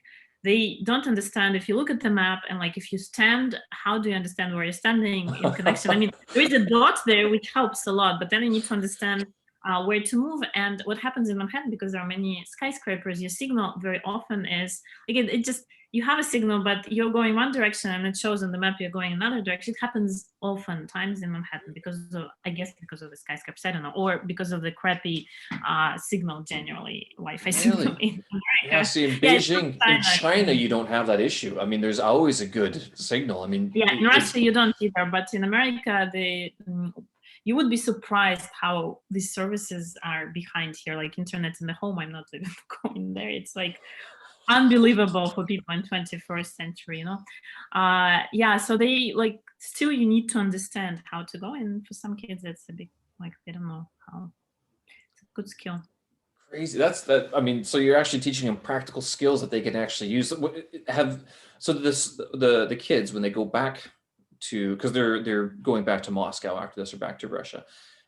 they don't understand if you look at the map and like if you stand, how do you understand where you're standing in connection? I mean, there is a dot there which helps a lot, but then you need to understand where to move. And what happens in Manhattan, because there are many skyscrapers, your signal very often is like it just you have a signal, but you're going one direction and it shows on the map you're going another direction. It happens oftentimes in Manhattan because of, I guess, because of the skyscrapers, I don't know, or because of the crappy signal generally, Wi-Fi signal Really? in Yeah, America. see, in Yeah, it's not Beijing, in China. China, you don't have that issue. I mean, there's always a good signal. I mean, Yeah, in Russia you don't either, but in America, you would be surprised how these services are behind here, like internet in the home. I'm not even going there. It's like unbelievable for people in 21st century, you know. Yeah, so they like, still you need to understand how to go, and for some kids it's a bit like they don't know how. It's a good skill. Crazy. That's that. I mean, so you're actually teaching them practical skills that they can actually use. Have so this the kids when they go back to, because they're going back to Moscow after this, or back to Russia.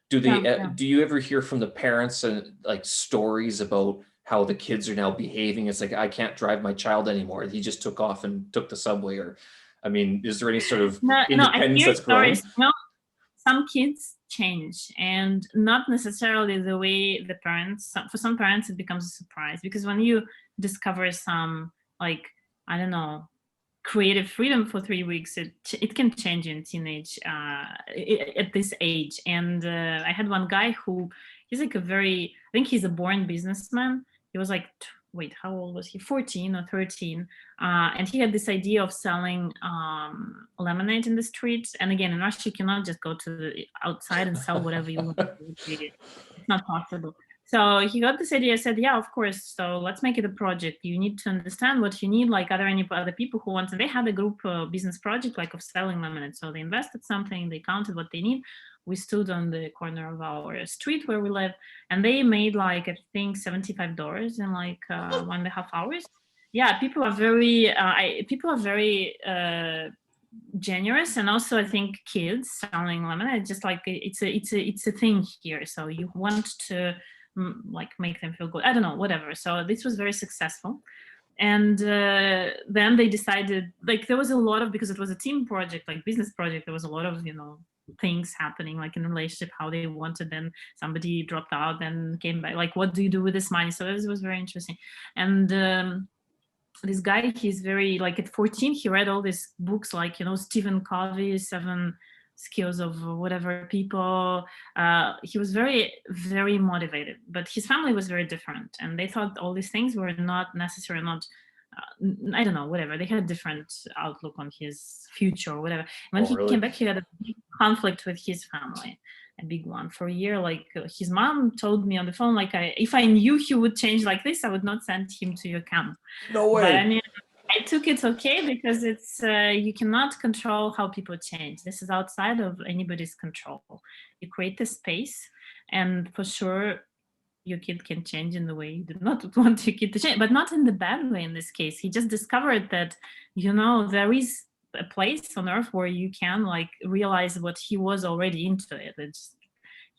Do they Yeah, yeah. do you ever hear from the parents and like stories about how the kids are now behaving? It's like, I can't drive my child anymore. He just took off and took the subway. Or, I mean, is there any sort of No, no, I independence hear that's grown? stories. No, some kids change, and not necessarily the way the parents. For some parents, it becomes a surprise, because when you discover some, like, I don't know, creative freedom for 3 weeks, it can change in teenage, at this age. And I had one guy who, he's like a very, I think he's a born businessman. He was like, wait, how old was he? 14 or 13. And he had this idea of selling lemonade in the streets. And again, in Russia, you cannot just go to the outside and sell whatever you want. It's not possible. So he got this idea. I said, yeah, of course. So let's make it a project. You need to understand what you need. Like, are there any other people who want? And they had a group business project, like, of selling lemonade. So they invested something, they counted what they need. We stood on the corner of our street where we live, and they made, like, I think $75 in like 1.5 hours. Yeah, people are very, people are very generous. And also I think kids selling lemonade, just like it's a thing here. So you want to like make them feel good. I don't know, whatever. So this was very successful. And then they decided, like, there was a lot of, because it was a team project, like business project, there was a lot of, you know, things happening, like in relationship, how they wanted. Then somebody dropped out and came back, like, what do you do with this money? So this was very interesting. And this guy, he's very, like, at 14 he read all these books, like, you know, Stephen Covey, Seven Skills of Whatever People. He was very, very motivated, but his family was very different, and they thought all these things were not necessary, not I don't know, whatever. They had a different outlook on his future or whatever. When Oh, he came really? back, he had a big conflict with his family, a big one for a year. Like, his mom told me on the phone, like, if I knew he would change like this, I would not send him to your camp. No But I way. mean, I took it okay, because it's you cannot control how people change. This is outside of anybody's control. You create the space, and for sure your kid can change in the way you did not want your kid to change, but not in the bad way. In this case, he just discovered that, you know, there is a place on earth where you can, like, realize what he was already into it. It's,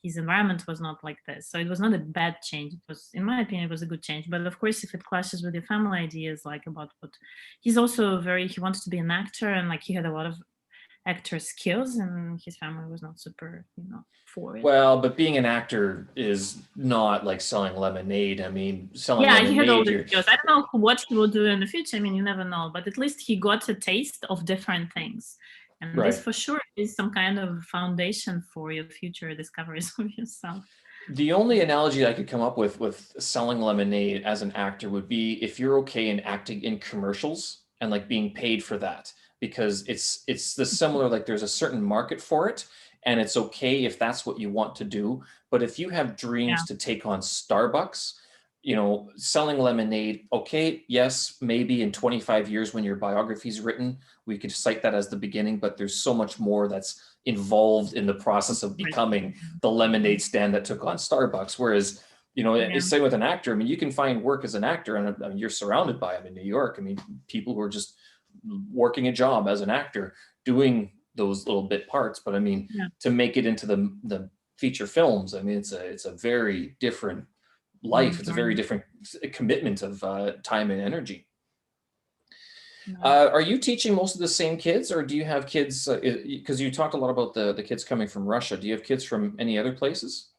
his environment was not like this. So it was not a bad change. It was, in my opinion, it was a good change. But of course, if it clashes with your family ideas, like, about what, he's also very, he wanted to be an actor, and like he had a lot of actor skills, and his family was not super, you know, for it. Well, but being an actor is not like selling lemonade. I mean, selling Yeah, he had all lemonade, the you're skills. I don't know what he will do in the future. I mean, you never know, but at least he got a taste of different things. And this right. for sure is some kind of foundation for your future discoveries of yourself. The only analogy I could come up with selling lemonade as an actor would be if you're okay in acting in commercials and like being paid for that, because it's the similar, like there's a certain market for it, and it's okay if that's what you want to do. But if you have Yeah, dreams to take on Starbucks, you know, selling lemonade, okay, yes, maybe in 25 years when your biography's written, we could cite that as the beginning, but there's so much more that's involved in the process of right. becoming the lemonade stand that took on Starbucks. Whereas, you know, Yeah, it's same with an actor. I mean, you can find work as an actor, and I mean, you're surrounded by them in New York. I mean, people who are just working a job as an actor, doing those little bit parts. But I mean, yeah, to make it into the feature films, I mean, it's a very different life. It's a very environment. different commitment of time and energy. Yeah. Are you teaching most of the same kids, or do you have kids? Because you talked a lot about the kids coming from Russia. Do you have kids from any other places?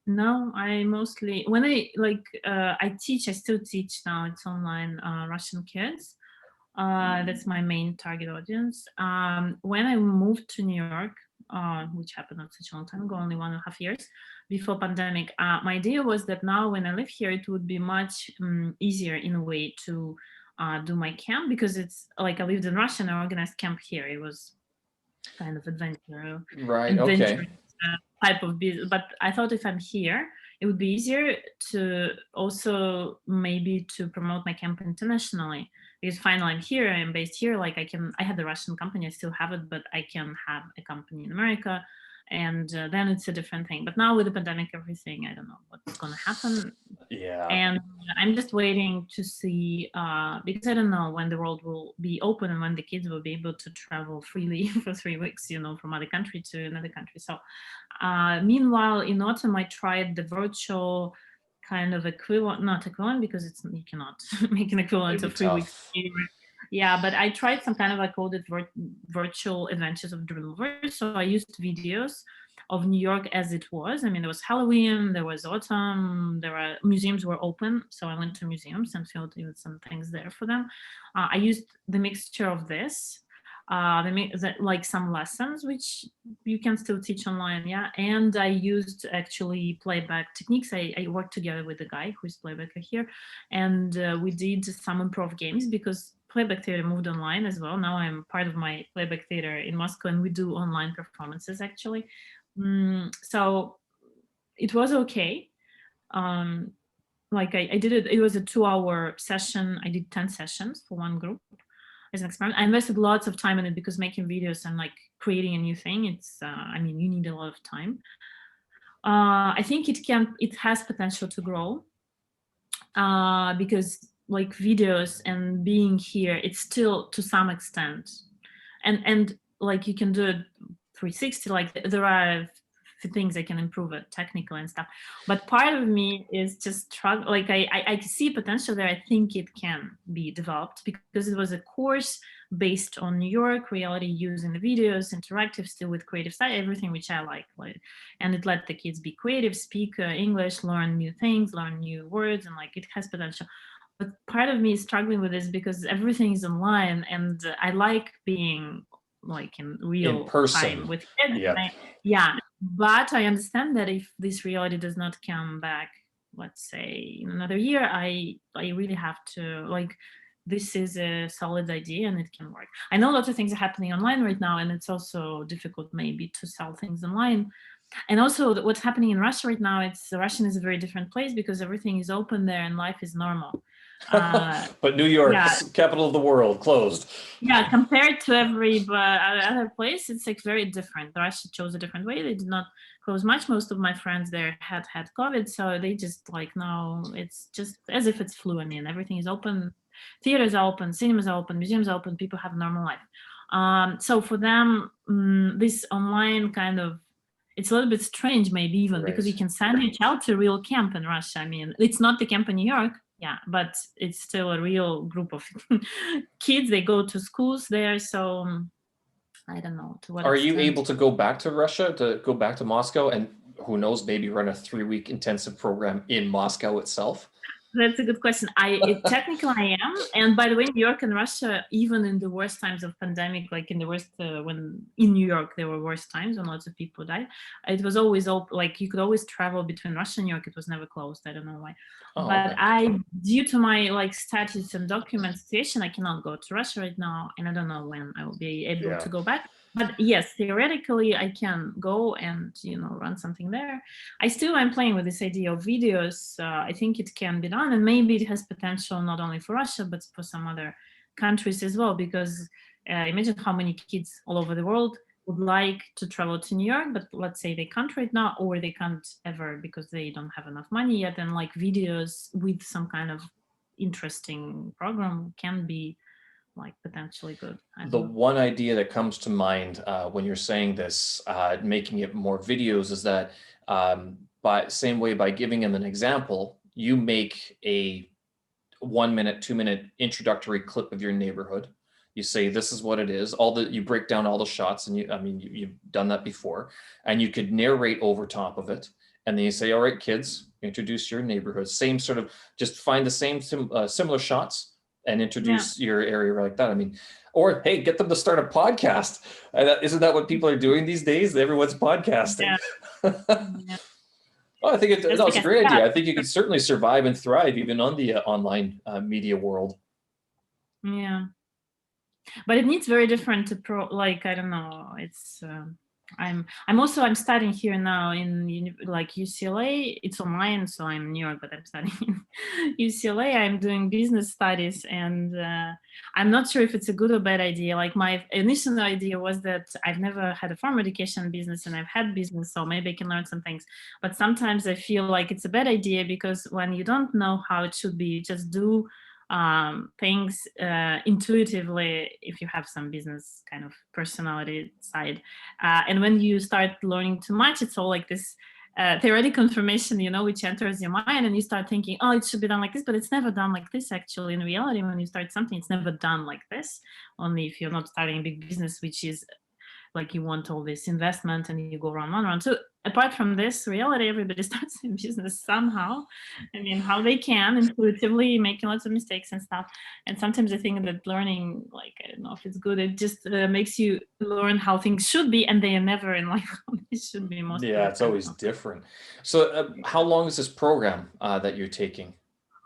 No, I mostly, when I like, I teach, I still teach now. It's online, Russian kids. That's my main target audience. When I moved to New York, which happened not such a long time ago, only 1.5 years before pandemic, my idea was that now when I live here, it would be much easier in a way to do my camp, because it's like I lived in Russia and I organized camp here. It was kind of Right. adventure Okay. type of business. But I thought if I'm here, it would be easier to also maybe to promote my camp internationally, because finally I'm here, I'm based here. Like I had the Russian company, I still have it, but I can have a company in America, and then it's a different thing. But now with the pandemic, everything, I don't know what's going to happen. Yeah. And I'm just waiting to see, because I don't know when the world will be open and when the kids will be able to travel freely for 3 weeks, from other country to another country. So meanwhile, in autumn, I tried the virtual kind of equivalent, not equivalent because you cannot make an equivalent It'd of be 3 weeks. tough. Yeah, but I tried some kind of, I called it virtual adventures of dream movers. So I used videos of New York as it was. I mean, there was Halloween, there was autumn, museums were open. So I went to museums and filmed some things there for them. I used the mixture of this, like some lessons, which you can still teach online. Yeah. And I used actually playback techniques. I worked together with a guy who's playbacker here. And we did some improv games because playback theater moved online as well. Now I'm part of my playback theater in Moscow, and we do online performances actually. So it was okay. Like I did it was a 2-hour session. I did 10 sessions for one group as an experiment. I invested lots of time in it because making videos and like creating a new thing, it's I mean, you need a lot of time. I think it has potential to grow, because like videos and being here, it's still to some extent, and like you can do it 360. Like there are things I can improve it technically and stuff, but part of me is just like I see potential there. I think it can be developed because it was a course based on New York reality, using the videos, interactive, still with creative side, everything which I like, and it let the kids be creative, speak English, learn new things, learn new words, and like it has potential. But part of me is struggling with this because everything is online, and I like being like in In real time person. with kids. Yeah. Yeah, but I understand that if this reality does not come back, let's say in another year, I really have to like, this is a solid idea and it can work. I know lots of things are happening online right now, and it's also difficult maybe to sell things online. And also what's happening in Russia right now, Russian is a very different place because everything is open there and life is normal. But New Yeah, York, capital of the world, closed. yeah, compared to every other place, it's like very different. Russia chose a different way. They did not close much. Most of my friends there had COVID, so they just like now it's just as if it's flu. I mean, everything is open, theaters are open, cinemas are open, museums are open. People have normal life. So for them, this online kind of, it's a little bit strange, maybe even because you Right. can send your child to a real camp in Russia. I mean, it's not the camp in New York, yeah, but it's still a real group of kids. They go to schools there, so I don't know to what Are you extent. able to go back to Russia, to go back to Moscow, and who knows, maybe run a 3-week intensive program in Moscow itself? That's a good question. Technically I am, and by the way, New York and Russia, even in the worst times of pandemic, like in the worst when in New York there were worst times when lots of people died, it was always open. Like you could always travel between Russia and New York. It was never closed. I don't know why, Oh, but okay. due to my like status and document situation, I cannot go to Russia right now, and I don't know when I will be able Yeah. to go back. But yes, theoretically I can go and run something there. I'm playing with this idea of videos. I think it can be done, and maybe it has potential not only for Russia but for some other countries as well. Because imagine how many kids all over the world would like to travel to New York, but let's say they can't right now, or they can't ever because they don't have enough money yet. And like videos with some kind of interesting program can be like potentially good. I don't The know. one idea that comes to mind when you're saying this, making it more videos, is that by same way, by giving them an example, you make a 1 minute, 2 minute introductory clip of your neighborhood. You say this is what it is. You break down all the shots, and you've done that before, and you could narrate over top of it, and then you say, "All right, kids, introduce your neighborhood." Same sort of, just find the similar shots and Yeah. introduce your area like that. I mean, or hey, get them to start a podcast. Isn't that what people are doing these days? Everyone's podcasting. Yeah. Yeah. Oh, I think Just it's a because, great yeah. idea. I think you could certainly survive and thrive even on the online media world. Yeah. But it needs very different like I don't know, it's I'm studying here now in like UCLA. It's online, so I'm in New York, but I'm studying in UCLA. I'm doing business studies, and I'm not sure if it's a good or bad idea. Like my initial idea was that I've never had a formal education business, and I've had business, so maybe I can learn some things. But sometimes I feel like it's a bad idea because when you don't know how it should be, you just do things intuitively if you have some business kind of personality side. And when you start learning too much, it's all like this theoretical information, which enters your mind, and you start thinking, oh, it should be done like this, but it's never done like this. Actually, in reality, when you start something, it's never done like this. Only if you're not starting a big business, which is like you want all this investment and you go round. So apart from this reality, everybody starts in business somehow. I mean, how they can intuitively, making lots of mistakes and stuff. And sometimes I think that learning, like, I don't know if it's good, it just makes you learn how things should be, and they are never in life how they should be most of Yeah, the it's time. always different. So, how long is this program that you're taking?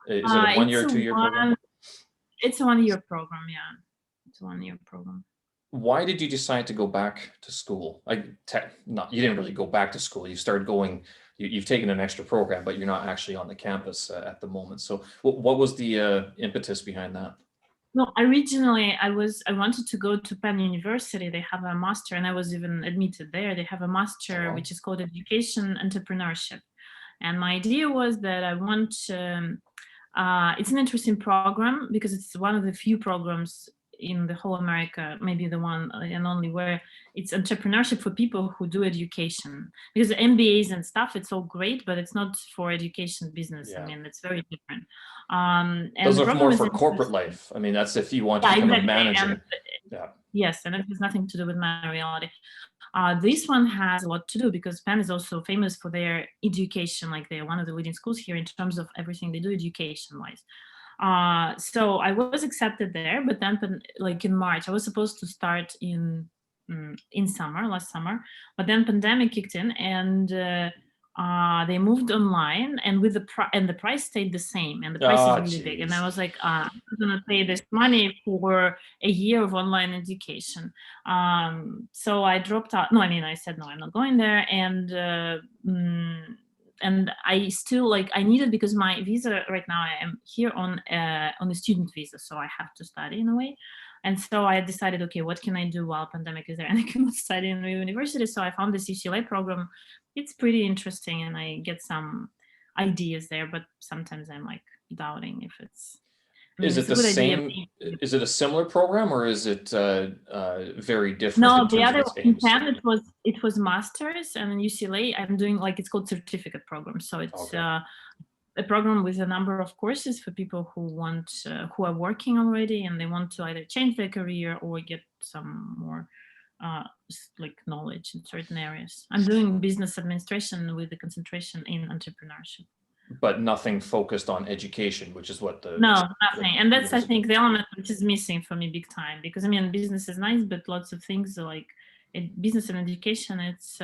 Is it a It's 1 year, a 2 year program? one, it's a 1 year program. Yeah, it's a 1 year program. Why did you decide to go back to school? Not, you didn't really go back to school. You started going, you've taken an extra program, but you're not actually on the campus at the moment. So what was the impetus behind that? No, originally I wanted to go to Penn University. They have a master, and I was even admitted there. They have a Oh, master wow. which is called Education Entrepreneurship. And my idea was that I want it's an interesting program because it's one of the few programs in the whole America, maybe the one and only, where it's entrepreneurship for people who do education. Because the MBAs and stuff, it's all great, but it's not for education business. I Yeah. mean, it's very different. And Those the are program more is for corporate interesting. life. I mean, that's if you want to Yeah, become a exactly. And manager. Yeah. yes, and it has nothing to do with my reality. This one has a lot to do because Penn is also famous for their education. Like they're one of the leading schools here in terms of everything they do education wise. So I was accepted there, but then like in March, I was supposed to start in summer, last summer, but then pandemic kicked in, and they moved online, and with the price stayed the same, and the price is Ah, really big. And I geez. was like, I'm not gonna pay this money for a year of online education. So I dropped out. No, I mean, I said no, I'm not going there. And I still, like, I needed, because my visa right now, I am here on a student visa, so I have to study in a way. And so I decided, okay, what can I do while pandemic is there? And I cannot study in the university, so I found this UCLA program. It's pretty interesting, and I get some ideas there, but sometimes I'm like doubting if it's. I mean, Is it it's a the good idea. same? Is it a similar program or is it very different in No, the terms of other its in aims? Penn it was masters, and in UCLA I'm doing, like, it's called certificate program. So it's Okay. a program with a number of courses for people who are working already and they want to either change their career or get some more like knowledge in certain areas. I'm doing business administration with the concentration in entrepreneurship. But nothing focused on education, which is what No, the nothing. And that's, I university. think, the element which is missing for me big time, because I mean, business is nice, but lots of things like business and education, it's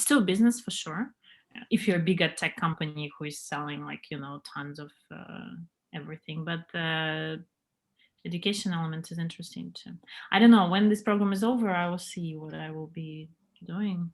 still business for sure. If you're a bigger tech company who is selling, like, tons of everything, but the education element is interesting too. I don't know, when this program is over, I will see what I will be doing.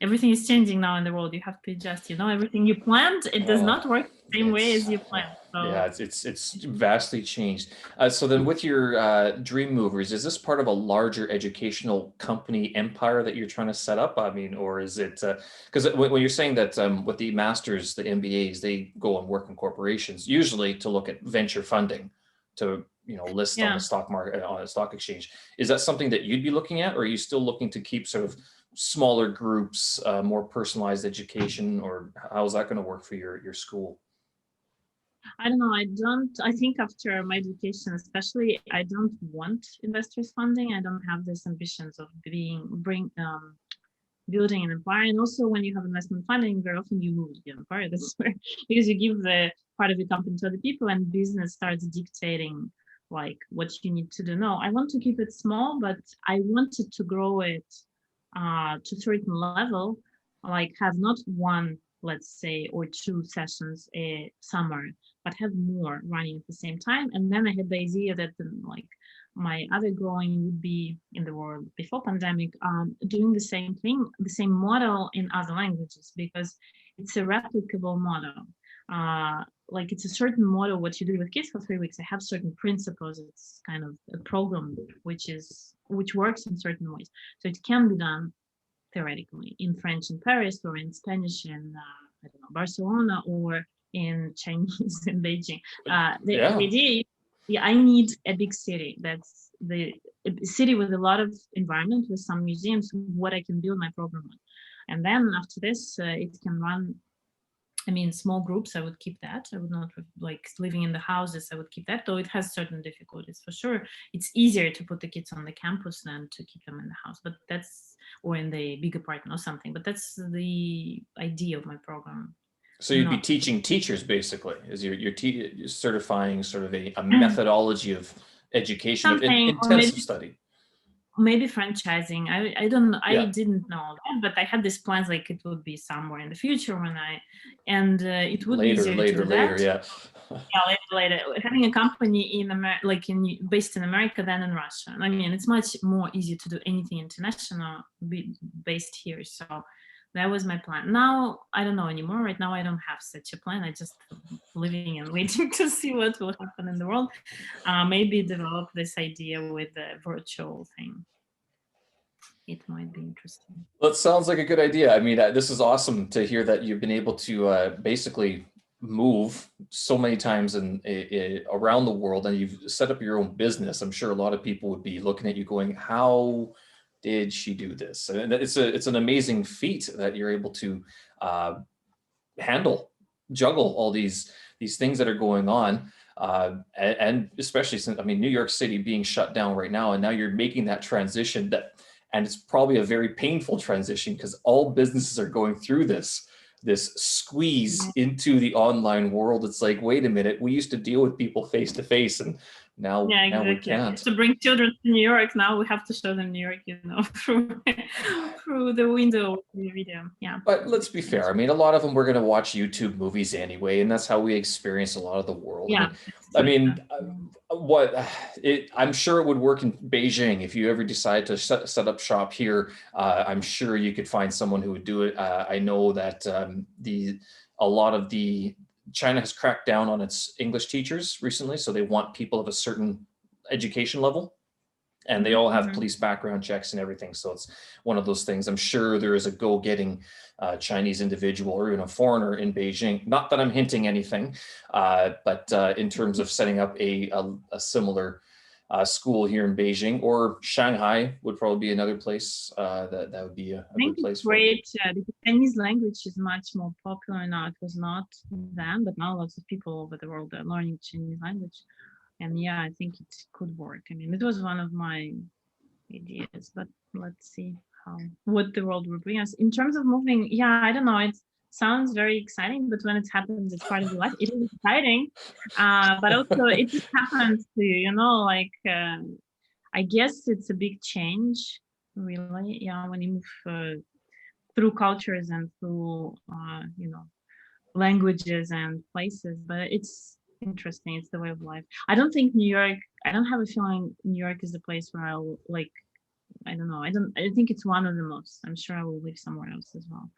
Everything is changing now in the world. You have to adjust. Everything you planned, it does Oh, not work the same way it's as you planned. So yeah, it's vastly changed. So then, with your Dream Movers, is this part of a larger educational company empire that you're trying to set up? I mean, or is it because when you're saying that with the masters, the MBAs, they go and work in corporations, usually to look at venture funding, to list on the yeah. stock market on a stock exchange. Is that something that you'd be looking at, or are you still looking to keep sort of smaller groups, more personalized education, or how's that going to work for your school? I don't know. I think after my education, especially, I don't want investors funding. I don't have these ambitions of building an empire. And also, when you have investment funding, very often you move the empire. That's where, because you give the part of your company to other people, and business starts dictating like what you need to do. No, I want to keep it small, but I wanted to grow it to a certain level, like have not one, let's say, or two sessions a summer, but have more running at the same time. And then I had the idea that like my other going would be in the world before pandemic, doing the same thing, the same model in other languages, because it's a replicable model. Like it's a certain model, what you do with kids for 3 weeks, I have certain principles. It's kind of a program which works in certain ways. So it can be done theoretically in French in Paris, or in Spanish in I don't know, Barcelona, or in Chinese in Beijing. The Yeah. idea is, yeah, I need a big city. That's a city with a lot of environment, with some museums, what I can build my program on. And then after this, it can run. I mean, small groups, I would keep that. I would not, like living in the houses, I would keep that, though it has certain difficulties for sure. It's easier to put the kids on the campus than to keep them in the house, but that's, or in the big apartment or something, but that's the idea of my program. So you'd be Not teaching teachers basically, is you're certifying sort of a methodology of education, of something, or intensive study. maybe franchising. I don't know. I Yeah. didn't know that, but I had these plans, like it would be somewhere in the future when and it would be Later, easier to do later. that. Yeah. Yeah, later. Having a company in America, like based in America than in Russia. I mean, it's much more easier to do anything international based here. So that was my plan. Now I don't know anymore. Right now I don't have such a plan. I just living and waiting to see what will happen in the world. Maybe develop this idea with the virtual thing. It might be interesting. Well, it sounds like a good idea. I mean, this is awesome to hear that you've been able to basically move so many times around the world, and you've set up your own business. I'm sure a lot of people would be looking at you going, "How did she do this?" And it's an amazing feat that you're able to uh, juggle all these things that are going on. And especially since, I mean, New York City being shut down right now, and now you're making that transition, and it's probably a very painful transition because all businesses are going through this squeeze into the online world. It's like, wait a minute, we used to deal with people face to face, and now Yeah, we exactly. can't. To bring children to New York, now we have to show them New York, through through the window of the video. Yeah. But let's be fair. I mean, a lot of them we're going to watch YouTube movies anyway, and that's how we experience a lot of the world. Yeah. I'm sure it would work in Beijing if you ever decide to set up shop here. I'm sure you could find someone who would do it. I know that a lot of the China has cracked down on its English teachers recently, so they want people of a certain education level, and they all have police background checks and everything. So it's one of those things. I'm sure there is a go-getting Chinese individual or even a foreigner in Beijing. Not that I'm hinting anything, but in terms of setting up a similar school here in Beijing, or Shanghai would probably be another place that would be a good place for it. Great. The Chinese language is much more popular now. It was not then, but now lots of people over the world are learning Chinese language. And yeah, I think it could work. I mean, it was one of my ideas, but let's see what the world will bring us. In terms of moving, yeah, I don't know. It sounds very exciting, but when it happens, it's part of your life. It is exciting, but also it just happens to you, like I guess it's a big change, really. Yeah, when you move through cultures and through, languages and places, but it's interesting. It's the way of life. I don't think New York, I don't have a feeling New York is the place where I'll I don't know. I think it's one of the most. I'm sure I will live somewhere else as well.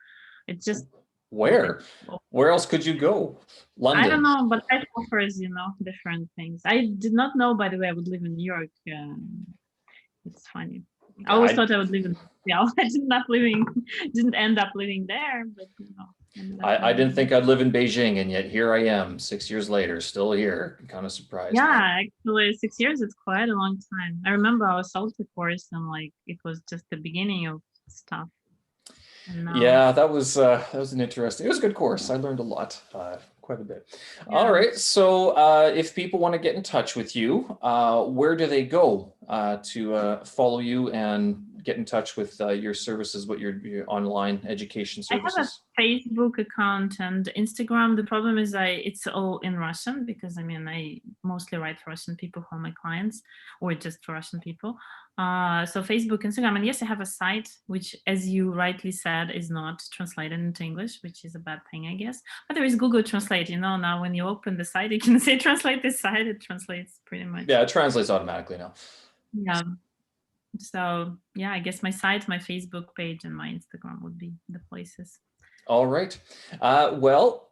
It's just Where? Where else could you go? London. I don't know, but life offers, different things. I did not know, by the way, I would live in New York. It's funny. I always thought I would live in Montreal. Didn't end up living there, but I didn't think I'd live in Beijing, and yet here I am 6 years later, still here. I'm kind of surprised. Yeah, actually 6 years is quite a long time. I remember our Salty course, and it was just the beginning of stuff. Yeah, that was an interesting. It was a good course. I learned a lot, quite a bit. Yeah. All right. So if people want to get in touch with you, where do they go to follow you and get in touch with your services, what your online education services? I have a Facebook account and Instagram. The problem is it's all in Russian, because I mostly write for Russian people who are my clients, or just for Russian people. So Facebook, Instagram, and yes, I have a site, which, as you rightly said, is not translated into English, which is a bad thing, I guess. But there is Google Translate, now when you open the site, you can say translate this site, it translates pretty much. Yeah, it translates automatically now. Yeah. So yeah, I guess my site, my Facebook page, and my Instagram would be the places. All right. Well,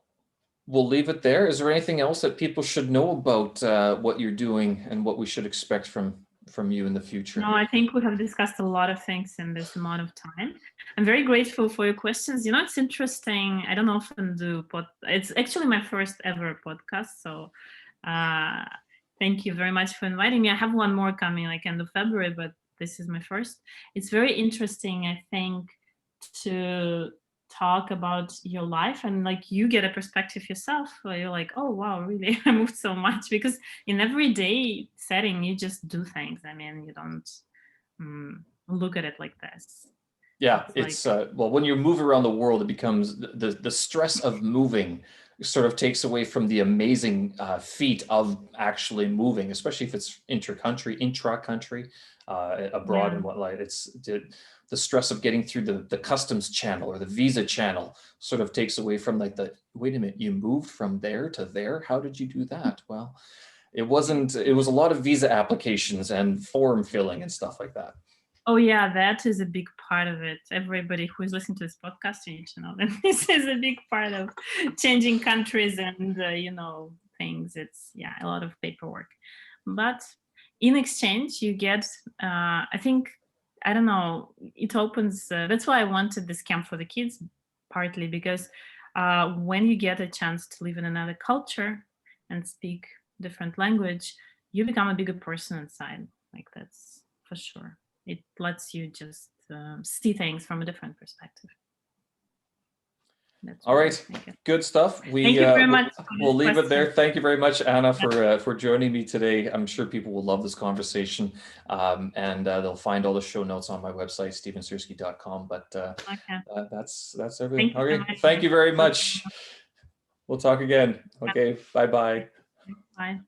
we'll leave it there. Is there anything else that people should know about what you're doing and what we should expect from you in the future? No, I think we have discussed a lot of things in this amount of time. I'm very grateful for your questions. You know, it's interesting. I don't often do it's actually my first ever podcast. So uh thank you very much for inviting me. I have one more coming like end of February, but this is my first. It's very interesting, I think, to talk about your life and like you get a perspective yourself where you're like, oh wow, really, I moved so much, because in everyday setting you just do things. I mean, you don't look at it like this. Yeah, It's like, it's well, when you move around the world, it becomes the stress of moving sort of takes away from the amazing feat of actually moving, especially if it's intra-country, abroad yeah. and whatnot. It's the stress of getting through the customs channel or the visa channel sort of takes away from like wait a minute, you moved from there to there? How did you do that? Well, it was a lot of visa applications and form filling and stuff like that. Oh yeah, that is a big part of it. Everybody who is listening to this podcast, you need to know that this is a big part of changing countries and things. It's yeah, a lot of paperwork, but in exchange, you get. I think I don't know. It opens. That's why I wanted this camp for the kids, partly because when you get a chance to live in another culture and speak different language, you become a bigger person inside. Like that's for sure. It lets you just see things from a different perspective. That's All what I right, think. good stuff. Thank you very much for We'll this leave it question. there. Thank you very much, Anna, for joining me today. I'm sure people will love this conversation, and they'll find all the show notes on my website, stevensersky.com. But Okay. that's everything. Thank you so Okay, much. thank you very much. We'll talk again. Okay, bye bye. Bye.